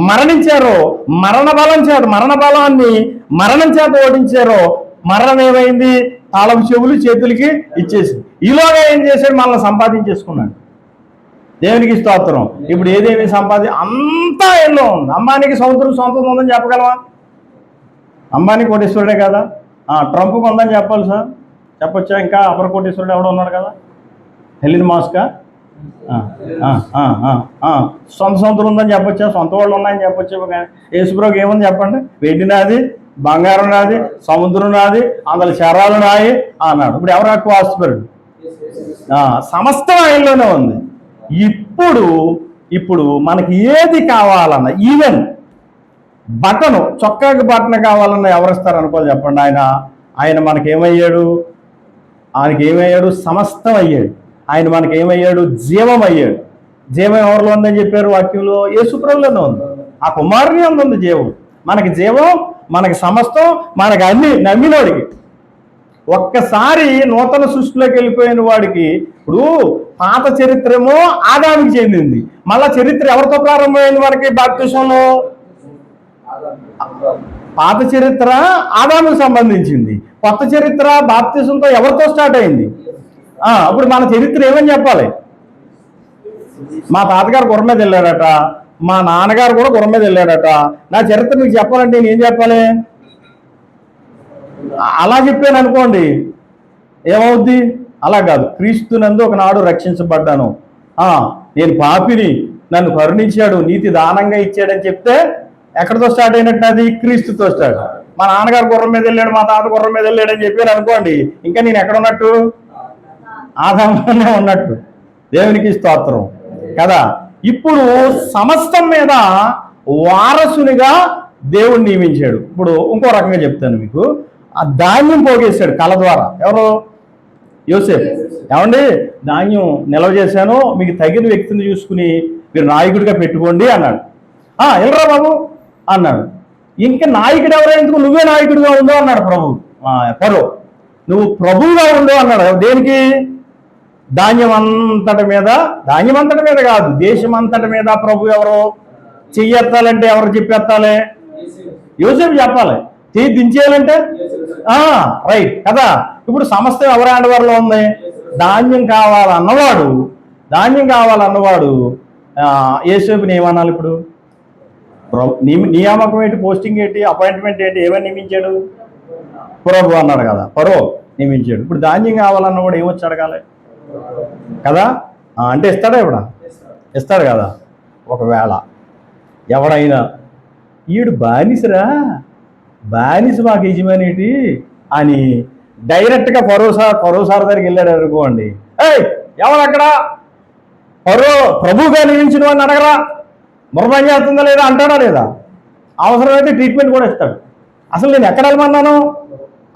మరణించారో, మరణం చేత ఓడించారో, మరణం ఏమైంది? తాళపు చెవులు చేతులకి ఇచ్చేసి ఈలోగా ఏం చేశాడు? మనల్ని సంపాదించేసుకున్నాడు. దేవునికి స్తోత్రం. ఇప్పుడు ఏదేమి అంతా ఎన్నో ఉంది. అంబానీకి సొంతం ఉందని చెప్పగలవా? అంబానీ కోటేశ్వరుడే కదా. ట్రంప్కి ఉందని చెప్పాలి సార్, చెప్పొచ్చా? ఇంకా అపర కోటేశ్వరుడు ఎవడో ఉన్నాడు కదా, హెలిన్ మాస్కా. సొంతం ఉందని చెప్పొచ్చా? సొంత వాళ్ళు ఉన్నాయని చెప్పొచ్చు. యేసుప్రభుకి ఏముంది చెప్పండి? వెండి నాది, బంగారం నాది, సముద్రం నాది, అందులో శరాలు నాయి అన్నాడు. ఇప్పుడు ఎవరు ఎక్కువ ఆస్తిపరుడు? సమస్తం ఆయనలోనే ఉంది. ఇప్పుడు మనకి ఏది కావాలన్నా, ఈవెన్ చొక్కాకి బటన్ కావాలన్నా ఎవరిస్తారు అనుకోవాలి చెప్పండి? ఆయన ఆయన మనకేమయ్యాడు? ఆయనకి ఏమయ్యాడు? సమస్తం అయ్యాడు. ఆయన మనకేమయ్యాడు? జీవం అయ్యాడు. జీవం ఎవరిలో ఉందని చెప్పారు వాక్యంలో? యేసుప్రభులోనే ఉంది. ఆ కుమారుని ఉంది జీవం. మనకి జీవం, మనకి సమస్తం, మనకి అన్ని నమ్మినోడికి. ఒక్కసారి నూతన సృష్టిలోకి వెళ్ళిపోయిన వాడికి ఇప్పుడు పాత చరిత్రేమో ఆదాముకి చెందింది. మళ్ళా చరిత్ర ఎవరితో ప్రారంభమైంది? మనకి బాప్తిసంలో పాత చరిత్ర ఆదాముకు సంబంధించింది. కొత్త చరిత్ర బాప్తిసంతో ఎవరితో స్టార్ట్ అయింది? ఇప్పుడు మన చరిత్ర ఏమని చెప్పాలి? మా తాతగారు గుర్రం మీద వెళ్ళాడట, మా నాన్నగారు కూడా గుర్రం మీద వెళ్ళాడట. నా చరిత్ర మీకు చెప్పాలంటే నేను ఏం చెప్పాలి? అలా చెప్పాను అనుకోండి, ఏమవుద్ది? అలా కాదు. క్రీస్తునందు ఒకనాడు రక్షించబడ్డాను, నేను పాపిని, నన్ను కరుణించాడు, నీతి దానంగా ఇచ్చాడని చెప్తే ఎక్కడితో స్టార్ట్ అయినట్టు? అది క్రీస్తుతో స్టార్ట్. మా నాన్నగారు గుర్రం మీద వెళ్ళాడు, మా తాత గుర్రం మీద వెళ్ళాడు అని చెప్పాను అనుకోండి, ఇంకా నేను ఎక్కడ ఉన్నట్టు? ఆదాములోనే ఉన్నట్టు. దేవునికి స్తోత్రం కదా. ఇప్పుడు సమస్తం మీద వారసునిగా దేవుడు నియమించాడు. ఇప్పుడు ఇంకో రకంగా చెప్తాను మీకు. ఆ ధాన్యం పోగేశాడు కళ ద్వారా. ఎవరు? యోసేపు. ఏమండి, ధాన్యం నిల్వ చేశాను, మీకు తగిన వ్యక్తిని చూసుకుని మీరు నాయకుడిగా పెట్టుకోండి అన్నాడు. వెళ్ళరా బాబు అన్నాడు. ఇంకా నాయకుడు ఎవరైనా, ఎందుకు నువ్వే నాయకుడిగా ఉందో అన్నాడు ప్రభు. ఫరో, నువ్వు ప్రభువుగా ఉండు అన్నాడు. దేనికి? ధాన్యం అంతటి మీద కాదు, దేశం అంతటి మీద ప్రభు ఎవరు? చెయ్యెత్తాలంటే ఎవరు చెప్పెత్తాలి? యోసేపు చెప్పాలి. చెయ్యి దించేయాలంటే రైట్ కదా. ఇప్పుడు సమస్తం ఎవరి అండవర్లో ఉంది? ధాన్యం కావాలన్నవాడు యోసేపుని ఏమనాలి? ఇప్పుడు నియామకం ఏంటి? పోస్టింగ్ ఏంటి? అపాయింట్మెంట్ ఏంటి? ఏమని నియమించాడు? ప్రభు అన్నాడు కదా, ఫరో నియమించాడు. ఇప్పుడు ధాన్యం కావాలన్నవాడు ఏమొచ్చి అడగాలి కదా? అంటే ఇస్తాడా? ఇస్తాడు కదా. ఒకవేళ ఎవడైనా ఈడు బానిస మాకు యజమానేటి అని డైరెక్ట్గా ఫరో సార్ దగ్గరికి వెళ్ళాడు అనుకోండి, ఎవడక్కడ ప్రభువుగా నియమించిన వాడిని అడగరా, మరణం చేస్తుందా లేదా అంటాడా లేదా? అవసరమైతే ట్రీట్మెంట్ కూడా ఇస్తాడు. అసలు నేను ఎక్కడ వెళ్ళమన్నాను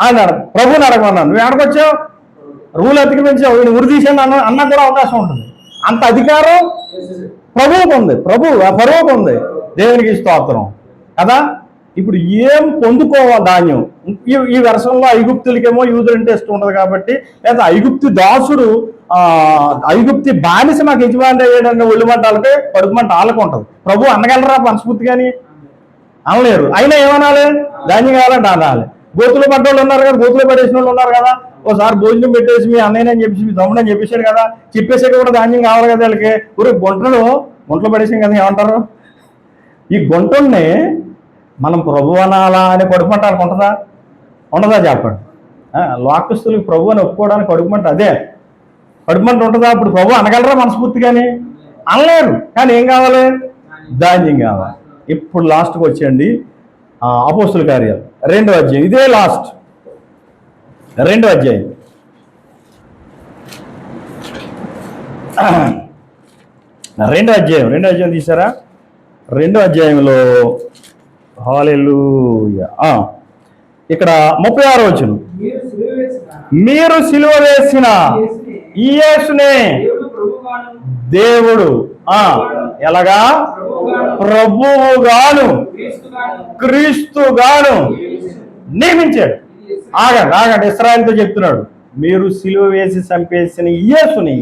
అన్నాడు, ప్రభువుని అడగమన్నాను, నువ్వు ఎక్కడికొచ్చావు, రూల్ అతికించావు, నేను ఉరి తీసాను అన్న కూడా అవకాశం ఉంటుంది. అంత అధికారం ప్రభువుకు ఉంది, ఫరోకు ఉంది. దేవునికి స్తోత్రం కదా. ఇప్పుడు ఏం పొందుకోవాలి ధాన్యం? ఈ వెర్షంలో ఐగుప్తులకేమో యూదులంటే ఇష్టం ఉంటుంది కాబట్టి, లేదా ఐగుప్తి దాసుడు ఐగుప్తి బానిస మాకు యజమాని అయ్యాడని ఒళ్ళు మంట వాళ్ళకి, కడుపు మంట వాళ్ళకు ఉంటుంది. ప్రభు అనగలరా మనస్ఫూర్తిగాని? అనలేరు. అయినా ఏమనాలి? ధాన్యం కావాలంటే అనాలి. గోతులు పడ్డోళ్ళు ఉన్నారు కదా, గోతులు పడేసిన వాళ్ళు ఉన్నారు కదా. ఓసారి భోజనం పెట్టేసి మీ అన్నయ్యని చెప్పేసి మీ తమ్ముడని చెప్పేశాడు కదా, చెప్పేసాక కూడా ధాన్యం కావాలి కదా వాళ్ళకి. ఊరి గుంటలు పడేసాం కదా, ఏమంటారు? ఈ గుంటల్ని మనం ప్రభు అనాలా అని కడుపుమంట అనుకుంటుందా? ఉండదా చెప్పండి. లోకస్తులకు ప్రభు అని ఒప్పుకోవడానికి కడుపుమంట అదే. కడుపుమంట ఉంటుందా? ఇప్పుడు ప్రభు అనగలరా మనస్ఫూర్తిగాని? అనలేరు. కానీ ఏం కావాలి? ధాన్యం కావాలి. ఇప్పుడు లాస్ట్కి వచ్చేయండి అపోస్తుల కార్యాలు 2వ అధ్యాయం. ఇదే లాస్ట్ 2వ అధ్యాయం. 2వ అధ్యాయం తీసారా? 2వ అధ్యాయంలో హల్లెలూయా. ఇక్కడ 36వ వచనం, మీరు సిలువ వేసిన ఈ యేసునే దేవుడు ఎలాగా ప్రభువుగాను క్రీస్తుగాను నియమించాడు. ఆగండి ఇశ్రాయేలుతో చెప్తున్నాడు, మీరు సిలువ వేసి చంపేసిన యేసుని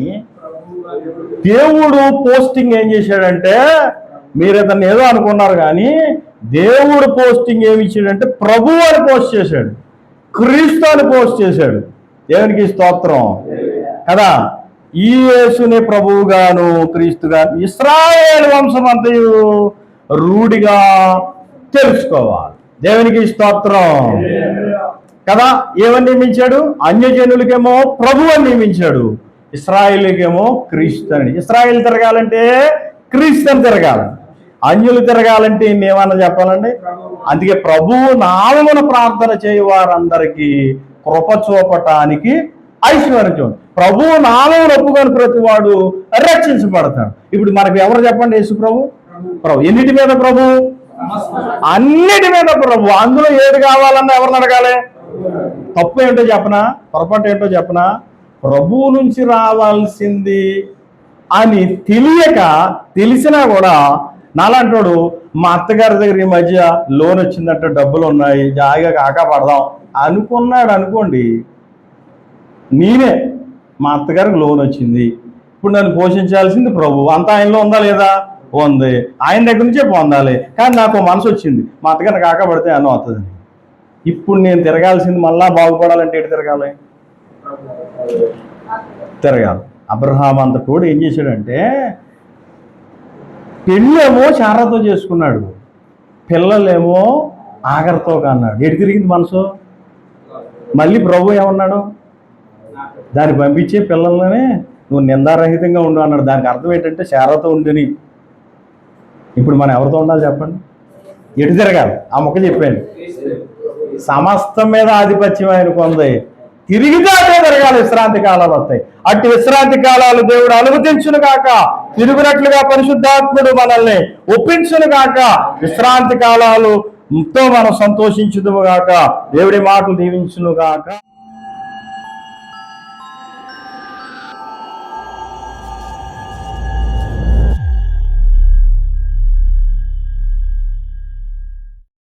దేవుడు పోస్టింగ్ ఏం చేశాడంటే, మీరు ఇతన్ని ఏదో అనుకున్నారు కానీ దేవుడు పోస్టింగ్ ఏమి ఇచ్చాడంటే ప్రభు అని పోస్ట్ చేశాడు, క్రీస్తు అని పోస్ట్ చేశాడు. దేవునికి స్తోత్రం కదా. ఈ యేసుని ప్రభువుగాను క్రీస్తుగాను ఇశ్రాయేలు వంశం అంతయు రూఢిగా తెలుసుకోవాలి. దేవునికి స్తోత్రం కదా. ఏమని నియమించాడు? అన్యజనులకేమో ప్రభు అని నియమించాడు, ఇశ్రాయేలుకేమో క్రీస్తు అని. ఇశ్రాయేలు తిరగాలంటే క్రీస్తు అని తిరగాలి, అన్యులు తిరగాలంటే ఏమన్నా చెప్పాలండి? అందుకే ప్రభువు నామమున ప్రార్థన చేయవారందరికీ కృప చూపటానికి ఐశ్వర్యం. ప్రభువు నామమును ఒప్పుకొని ప్రతి వాడు రక్షించబడతాడు. ఇప్పుడు మనకు ఎవరు చెప్పండి? యేసు ప్రభు. ఎన్నిటి మీద ప్రభు? అన్నిటి మీద ప్రభు. అందులో ఏది కావాలన్నా ఎవరిని అడగాలి? తప్పు ఏంటో చెప్పనా, పొరపాటు ఏంటో చెప్పనా, ప్రభువు నుంచి రావాల్సింది అని తెలిసినా కూడా నాలంటాడు మా అత్తగారి దగ్గర ఈ మధ్య లోన్ వచ్చిందంటే డబ్బులు ఉన్నాయి జాయిగా కాకా పడదాం అనుకున్నాడు అనుకోండి, నేనే మా అత్తగారికి లోన్ వచ్చింది, ఇప్పుడు నన్ను పోషించాల్సింది ప్రభు, అంతా ఆయనలో ఉందా లేదా, ఉంది, ఆయన దగ్గర నుంచే పొందాలి, కానీ నాకు మనసు వచ్చింది మా అత్తగారిని కాకా పడితే అన్నం అవుతుంది. ఇప్పుడు నేను తిరగాల్సింది మళ్ళా బాగుపడాలంటే ఎటు తిరగాలి, తిరగాలి. అబ్రహాం అంత తోడు ఏం చేశాడంటే పెళ్ళేమో శారాతో చేసుకున్నాడు, పిల్లలేమో ఆగర్తో కన్నాడు. ఎటు తిరిగింది మనసు? మళ్ళీ ప్రభు ఏమన్నాడు, దాన్ని పంపించే పిల్లలనే నువ్వు నిందారహితంగా ఉండు అన్నాడు. దానికి అర్థం ఏంటంటే శారాతో ఉండని. ఇప్పుడు మనం ఎవరితో ఉండాలి చెప్పండి, ఎటు తిరగాలి? ఆ మొక్క చెప్పాను, సమస్తం మీద ఆధిపత్యం ఆయనకు ఉంది, తిరిగితే అటే తిరగాలి. విశ్రాంతి కాలాలు వస్తాయి, అట్టి విశ్రాంతి కాలాలు దేవుడు అనుమతించును గాక, తిరుగునట్లుగా పరిశుద్ధాత్ముడు మనల్ని ఒప్పించును గాక, విశ్రాంతి కాలాలుతో మనం సంతోషించుదుము గాక, దేవుడి మాటలు దీవించును గాక.